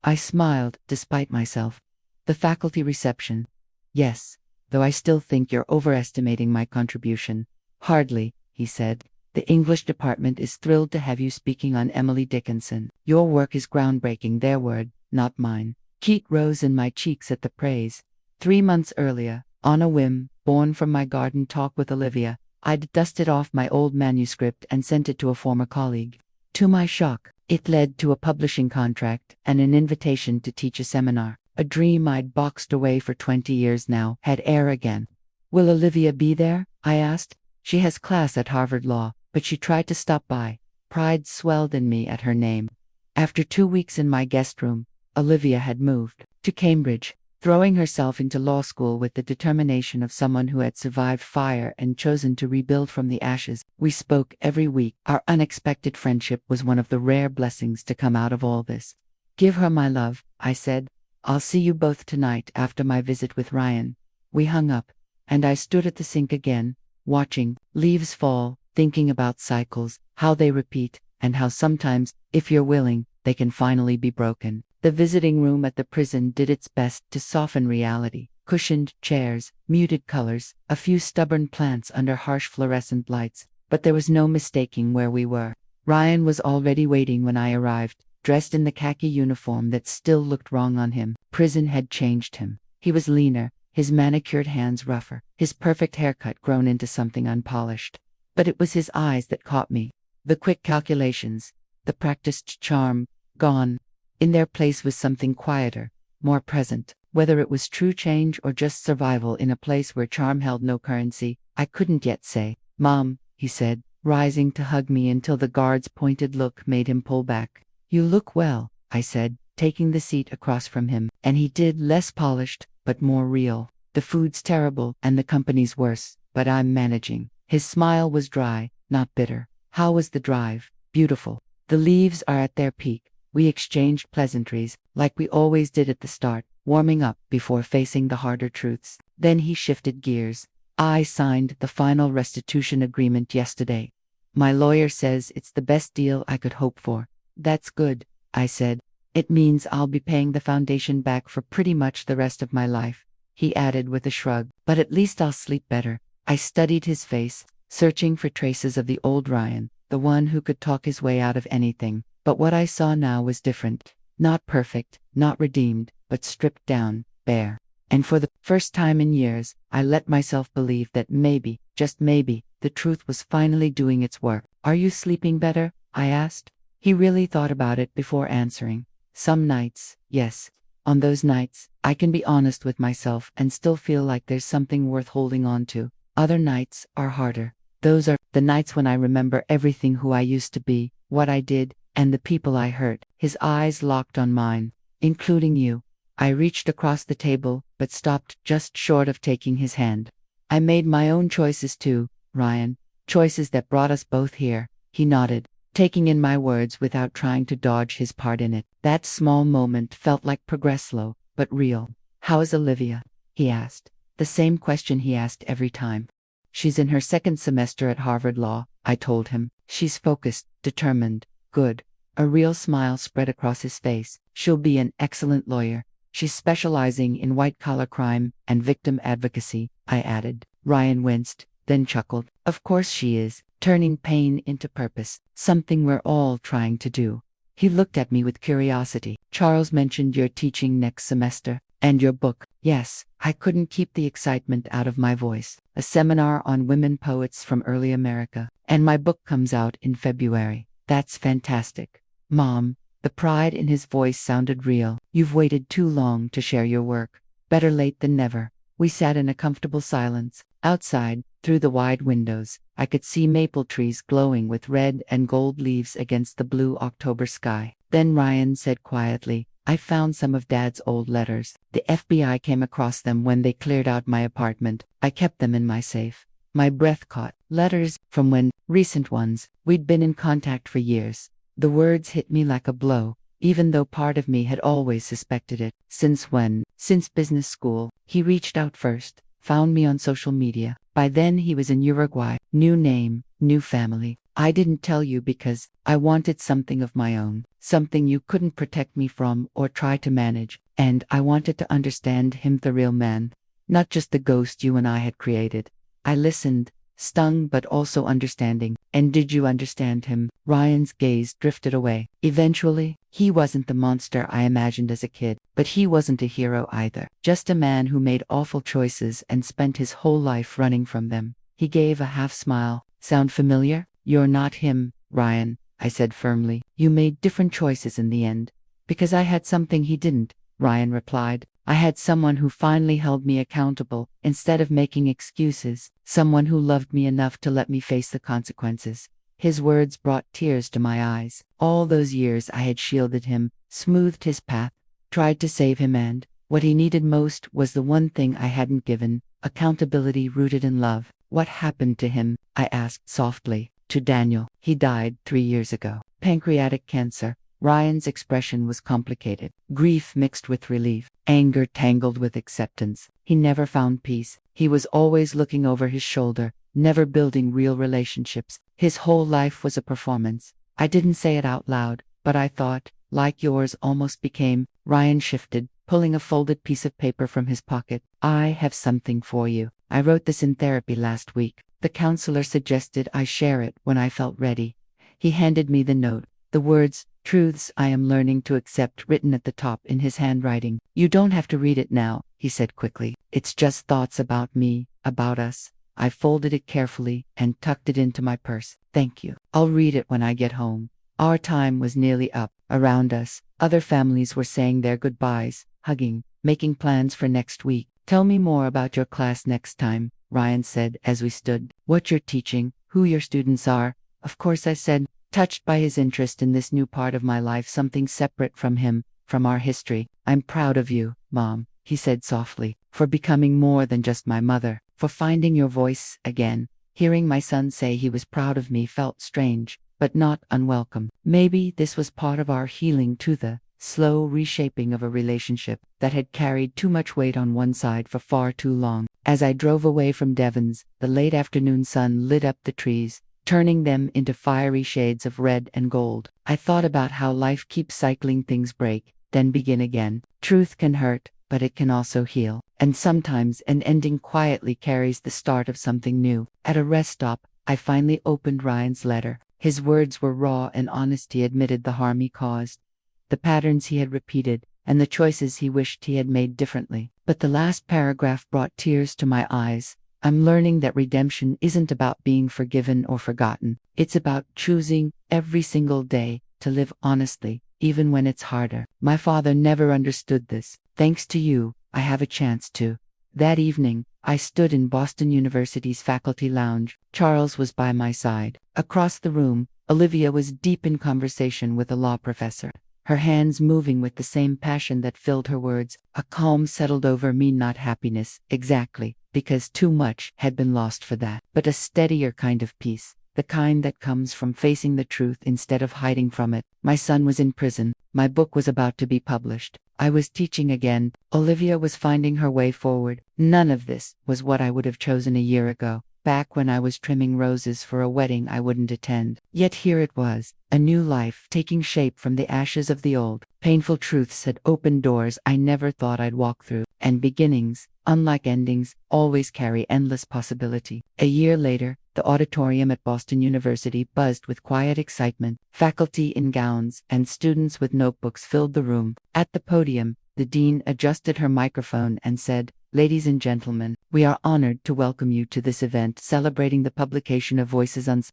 I smiled, despite myself. "The faculty reception." "Yes, though I still think you're overestimating my contribution." "Hardly," he said. "The English department is thrilled to have you speaking on Emily Dickinson. Your work is groundbreaking, their word, not mine." Heat rose in my cheeks at the praise. 3 months earlier, on a whim, born from my garden talk with Olivia, I'd dusted off my old manuscript and sent it to a former colleague. To my shock, it led to a publishing contract and an invitation to teach a seminar. A dream I'd boxed away for 20 years now had air again. "Will Olivia be there?" I asked. "She has class at Harvard Law, but she tried to stop by." Pride swelled in me at her name. After 2 weeks in my guest room, Olivia had moved to Cambridge, throwing herself into law school with the determination of someone who had survived fire and chosen to rebuild from the ashes. We spoke every week. Our unexpected friendship was one of the rare blessings to come out of all this. "Give her my love," I said. "I'll see you both tonight after my visit with Ryan." We hung up, and I stood at the sink again, watching leaves fall, thinking about cycles, how they repeat, and how sometimes, if you're willing, they can finally be broken. The visiting room at the prison did its best to soften reality. Cushioned chairs, muted colors, a few stubborn plants under harsh fluorescent lights, but there was no mistaking where we were. Ryan was already waiting when I arrived, dressed in the khaki uniform that still looked wrong on him. Prison had changed him. He was leaner, his manicured hands rougher, his perfect haircut grown into something unpolished. But it was his eyes that caught me. The quick calculations, the practiced charm, gone. In their place was something quieter, more present. Whether it was true change or just survival in a place where charm held no currency, I couldn't yet say. "Mom," he said, rising to hug me until the guard's pointed look made him pull back. "You look well," I said, taking the seat across from him, and he did, less polished, but more real. "The food's terrible, and the company's worse, but I'm managing." His smile was dry, not bitter. "How was the drive?" "Beautiful. The leaves are at their peak." We exchanged pleasantries, like we always did at the start, warming up before facing the harder truths. Then he shifted gears. "I signed the final restitution agreement yesterday. My lawyer says it's the best deal I could hope for." "That's good," I said. "It means I'll be paying the foundation back for pretty much the rest of my life," he added with a shrug. "But at least I'll sleep better." I studied his face, searching for traces of the old Ryan, the one who could talk his way out of anything. But what I saw now was different. Not perfect, not redeemed, but stripped down, bare. And for the first time in years, I let myself believe that maybe, just maybe, the truth was finally doing its work. Are you sleeping better? I asked. He really thought about it before answering. Some nights, yes. On those nights, I can be honest with myself and still feel like there's something worth holding on to. Other nights are harder. Those are the nights when I remember everything who I used to be, what I did, and the people I hurt. His eyes locked on mine, including you. I reached across the table, but stopped just short of taking his hand. I made my own choices too, Ryan. Choices that brought us both here. He nodded, taking in my words without trying to dodge his part in it. That small moment felt like progress, slow, but real. How is Olivia? He asked. The same question he asked every time. She's in her second semester at Harvard Law, I told him. She's focused, determined, good. A real smile spread across his face. She'll be an excellent lawyer. She's specializing in white-collar crime and victim advocacy, I added. Ryan winced, then chuckled. Of course she is, turning pain into purpose, something we're all trying to do. He looked at me with curiosity. Charles mentioned you're teaching next semester, and your book. Yes, I couldn't keep the excitement out of my voice. A seminar on women poets from early America, and my book comes out in February. That's fantastic. Mom, the pride in his voice sounded real. You've waited too long to share your work. Better late than never. We sat in a comfortable silence. Outside, through the wide windows, I could see maple trees glowing with red and gold leaves against the blue October sky. Then Ryan said quietly, I found some of Dad's old letters. The FBI came across them when they cleared out my apartment. I kept them in my safe. My breath caught. Letters from when, recent ones, we'd been in contact for years. The words hit me like a blow, even though part of me had always suspected it. Since when? Since business school. He reached out first, found me on social media. By then he was in Uruguay. New name, new family. I didn't tell you because I wanted something of my own, something you couldn't protect me from or try to manage, and I wanted to understand him, the real man, not just the ghost you and I had created. I listened, stung but also understanding. And did you understand him? Ryan's gaze drifted away. Eventually, he wasn't the monster I imagined as a kid, but he wasn't a hero either. Just a man who made awful choices and spent his whole life running from them. He gave a half smile. Sound familiar? You're not him, Ryan, I said firmly. You made different choices in the end. Because I had something he didn't, Ryan replied. I had someone who finally held me accountable, instead of making excuses, someone who loved me enough to let me face the consequences. His words brought tears to my eyes. All those years I had shielded him, smoothed his path, tried to save him, and what he needed most was the one thing I hadn't given, accountability rooted in love. What happened to him? I asked softly. To Daniel. He died 3 years ago. Pancreatic cancer. Ryan's expression was complicated. Grief mixed with relief. Anger tangled with acceptance. He never found peace. He was always looking over his shoulder, never building real relationships. His whole life was a performance. I didn't say it out loud, but I thought, like yours almost became. Ryan shifted, pulling a folded piece of paper from his pocket. I have something for you. I wrote this in therapy last week. The counselor suggested I share it when I felt ready. He handed me the note. The words, truths I am learning to accept, written at the top in his handwriting. You don't have to read it now, he said quickly. It's just thoughts about me, about us. I folded it carefully and tucked it into my purse. Thank you. I'll read it when I get home. Our time was nearly up. Around us, other families were saying their goodbyes, hugging, making plans for next week. Tell me more about your class next time, Ryan said as we stood. What you're teaching, who your students are. Of course, I said, touched by his interest in this new part of my life, something separate from him, from our history. I'm proud of you, Mom, he said softly, for becoming more than just my mother, for finding your voice again. Hearing my son say he was proud of me felt strange, but not unwelcome. Maybe this was part of our healing too, the slow reshaping of a relationship that had carried too much weight on one side for far too long. As I drove away from Devon's, the late afternoon sun lit up the trees, turning them into fiery shades of red and gold. I thought about how life keeps cycling, things break, then begin again. Truth can hurt, but it can also heal. And sometimes an ending quietly carries the start of something new. At a rest stop, I finally opened Ryan's letter. His words were raw and honest. He admitted the harm he caused. the patterns he had repeated, and the choices he wished he had made differently. But the last paragraph brought tears to my eyes. I'm learning that redemption isn't about being forgiven or forgotten. It's about choosing every single day to live honestly, even when it's harder. My father never understood this. Thanks to you, I have a chance to. That evening, I stood in Boston University's faculty lounge. Charles was by my side. Across the room, Olivia was deep in conversation with a law professor, her hands moving with the same passion that filled her words. A calm settled over me, not happiness, exactly, because too much had been lost for that, but a steadier kind of peace, the kind that comes from facing the truth instead of hiding from it. My son was in prison. My book was about to be published. I was teaching again. Olivia was finding her way forward. None of this was what I would have chosen a year ago, back when I was trimming roses for a wedding I wouldn't attend. Yet here it was, a new life taking shape from the ashes of the old. Painful truths had opened doors I never thought I'd walk through, and beginnings, unlike endings, always carry endless possibility. A year later, the auditorium at Boston University buzzed with quiet excitement. Faculty in gowns and students with notebooks filled the room. At the podium, the dean adjusted her microphone and said, "Ladies and gentlemen, we are honored to welcome you to this event celebrating the publication of Voices on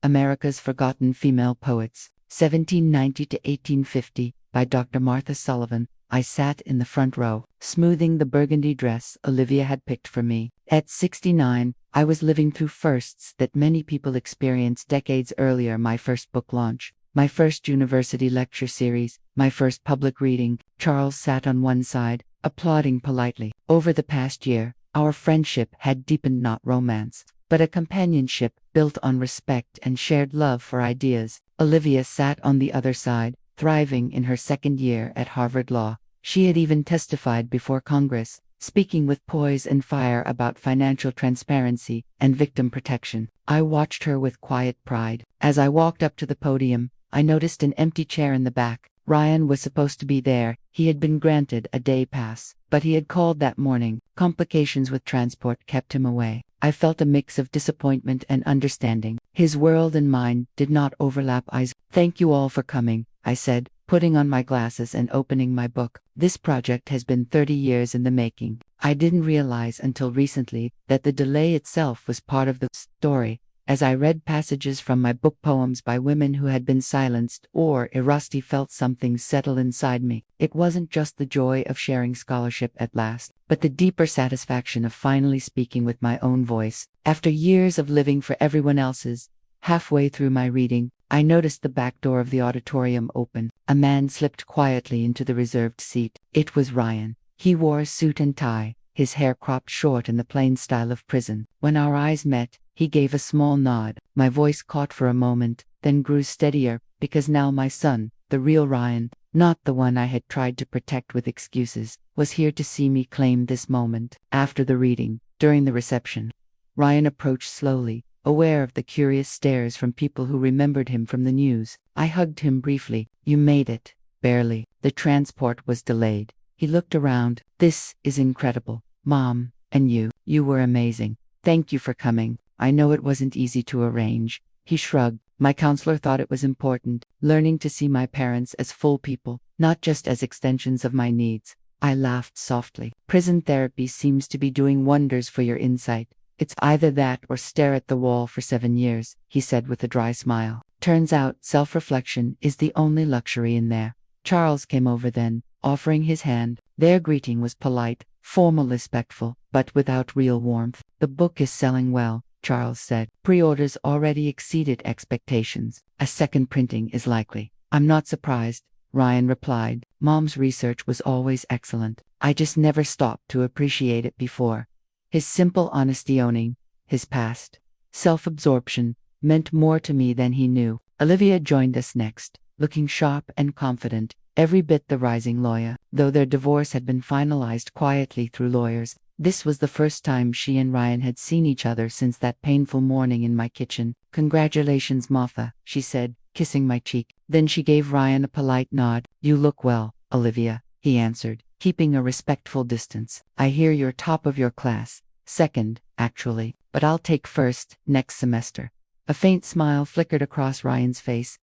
America's Forgotten Female Poets, 1790 to 1850, by Dr. Martha Sullivan." I sat in the front row, smoothing the burgundy dress Olivia had picked for me. At 69, I was living through firsts that many people experienced decades earlier: my first book launch, my first university lecture series, my first public reading. Charles sat on one side, applauding politely. Over the past year, our friendship had deepened, not romance, but a companionship built on respect and shared love for ideas. Olivia sat on the other side, thriving in her second year at Harvard Law. She had even testified before Congress, speaking with poise and fire about financial transparency and victim protection. I watched her with quiet pride. As I walked up to the podium, I noticed an empty chair in the back. Ryan was supposed to be there. He had been granted a day pass, but he had called that morning. Complications with transport kept him away. I felt a mix of disappointment and understanding. His world and mine did not overlap. "Thank you all for coming," I said, putting on my glasses and opening my book. "This project has been 30 years in the making. I didn't realize until recently that the delay itself was part of the story." As I read passages from my book, poems by women who had been silenced or erased, felt something settle inside me. It wasn't just the joy of sharing scholarship at last, but the deeper satisfaction of finally speaking with my own voice. After years of living for everyone else's, halfway through my reading, I noticed the back door of the auditorium open. A man slipped quietly into the reserved seat. It was Ryan. He wore a suit and tie, his hair cropped short in the plain style of prison. When our eyes met, he gave a small nod. My voice caught for a moment, then grew steadier, because now my son, the real Ryan, not the one I had tried to protect with excuses, was here to see me claim this moment. After the reading, during the reception, Ryan approached slowly, aware of the curious stares from people who remembered him from the news. I hugged him briefly. "You made it." "Barely. The transport was delayed." He looked around. "This is incredible. Mom, and you were amazing. Thank you for coming. I know it wasn't easy to arrange." He shrugged. "My counselor thought it was important, learning to see my parents as full people, not just as extensions of my needs." I laughed softly. "Prison therapy seems to be doing wonders for your insight." "It's either that or stare at the wall for 7 years," he said with a dry smile. "Turns out self-reflection is the only luxury in there." Charles came over then, offering his hand. Their greeting was polite, formal, respectful, but without real warmth. "The book is selling well," Charles said. "Pre-orders already exceeded expectations. A second printing is likely." "I'm not surprised," Ryan replied. "Mom's research was always excellent. I just never stopped to appreciate it before." His simple honesty, owning his past self-absorption, meant more to me than he knew. Olivia joined us next, looking sharp and confident, every bit the rising lawyer. Though their divorce had been finalized quietly through lawyers, this was the first time she and Ryan had seen each other since that painful morning in my kitchen. "Congratulations, Martha," she said, kissing my cheek. Then she gave Ryan a polite nod. "You look well, Olivia," he answered, keeping a respectful distance. "I hear you're top of your class. Second, actually, but I'll take first next semester." A faint smile flickered across Ryan's face.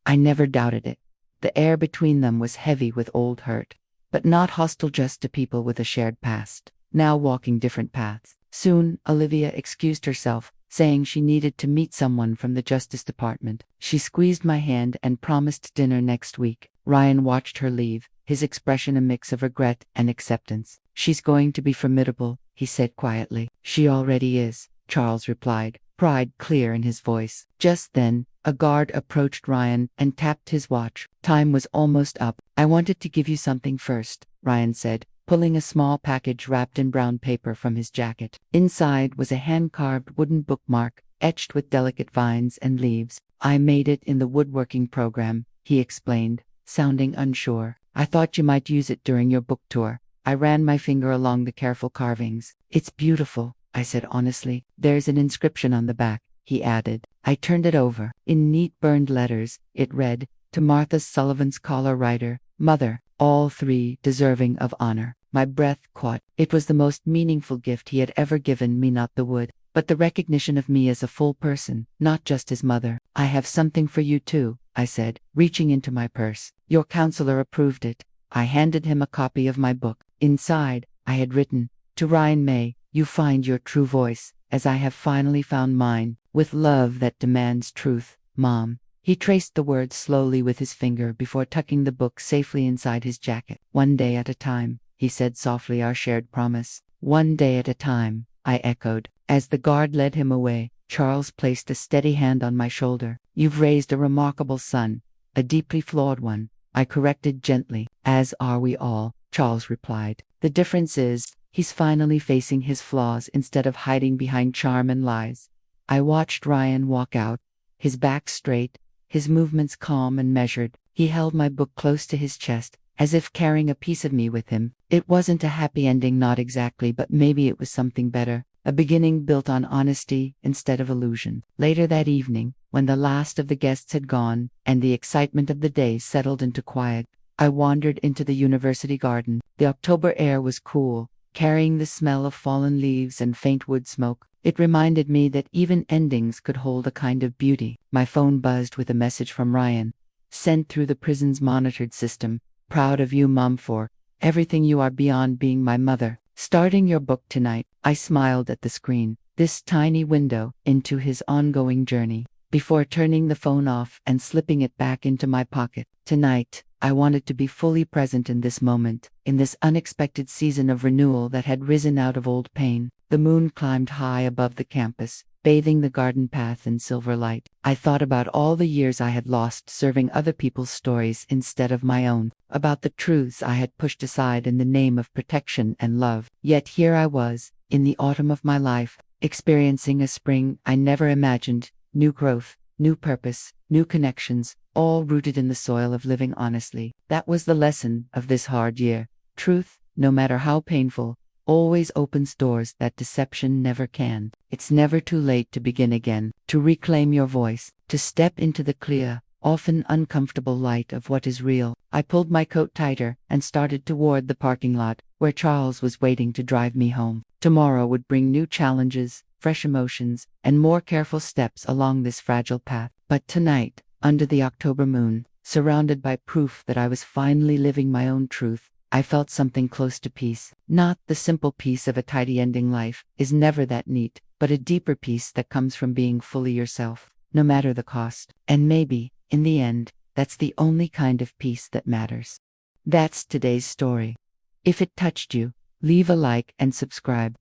"I never doubted it. The air between them was heavy with old hurt, but not hostile, just to people with a shared past, now walking different paths. Soon, Olivia excused herself, saying she needed to meet someone from the Justice Department. She squeezed my hand and promised dinner next week. Ryan watched her leave, his expression a mix of regret and acceptance. "She's going to be formidable," he said quietly. "She already is," Charles replied, pride clear in his voice. Just then, a guard approached Ryan and tapped his watch. Time was almost up. "I wanted to give you something first," Ryan said, pulling a small package wrapped in brown paper from his jacket. Inside was a hand-carved wooden bookmark, etched with delicate vines and leaves. "I made it in the woodworking program," he explained, sounding unsure. "I thought you might use it during your book tour." I ran my finger along the careful carvings. "It's beautiful," I said honestly. "There's an inscription on the back," he added. I turned it over. In neat burned letters, it read, "To Martha Sullivan's collar writer, Mother, all three deserving of honor." My breath caught. It was the most meaningful gift he had ever given me, not the wood, but the recognition of me as a full person, not just his mother. "I have something for you too," I said, reaching into my purse. "Your counselor approved it." I handed him a copy of my book. Inside, I had written, "To Ryan May, you find your true voice, as I have finally found mine, with love that demands truth, Mom." He traced the words slowly with his finger before tucking the book safely inside his jacket. "One day at a time," he said softly, "our shared promise." "One day at a time," I echoed. As the guard led him away, Charles placed a steady hand on my shoulder. "You've raised a remarkable son, a deeply flawed one," I corrected gently. "As are we all," Charles replied. "The difference is, he's finally facing his flaws instead of hiding behind charm and lies." I watched Ryan walk out, his back straight, his movements calm and measured. He held my book close to his chest, as if carrying a piece of me with him. It wasn't a happy ending, not exactly, but maybe it was something better. A beginning built on honesty instead of illusion. Later that evening, when the last of the guests had gone, and the excitement of the day settled into quiet, I wandered into the university garden. The October air was cool, carrying the smell of fallen leaves and faint wood smoke. It reminded me that even endings could hold a kind of beauty. My phone buzzed with a message from Ryan, sent through the prison's monitored system. "Proud of you, Mom, for everything you are beyond being my mother. Starting your book tonight." I smiled at the screen, this tiny window into his ongoing journey, before turning the phone off and slipping it back into my pocket. Tonight, I wanted to be fully present in this moment, in this unexpected season of renewal that had risen out of old pain. The moon climbed high above the campus, bathing the garden path in silver light. I thought about all the years I had lost serving other people's stories instead of my own, about the truths I had pushed aside in the name of protection and love. Yet here I was, in the autumn of my life, experiencing a spring I never imagined, new growth, new purpose, new connections, all rooted in the soil of living honestly. That was the lesson of this hard year. Truth, no matter how painful, always opens doors that deception never can. It's never too late to begin again, to reclaim your voice, to step into the clear, often uncomfortable light of what is real. I pulled my coat tighter and started toward the parking lot, where Charles was waiting to drive me home. Tomorrow would bring new challenges, fresh emotions, and more careful steps along this fragile path. But tonight, under the October moon, surrounded by proof that I was finally living my own truth, I felt something close to peace. Not the simple peace of a tidy ending. Life is never that neat, but a deeper peace that comes from being fully yourself, no matter the cost. And maybe, in the end, that's the only kind of peace that matters. That's today's story. If it touched you, leave a like and subscribe.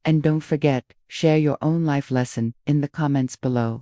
And don't forget, share your own life lesson in the comments below.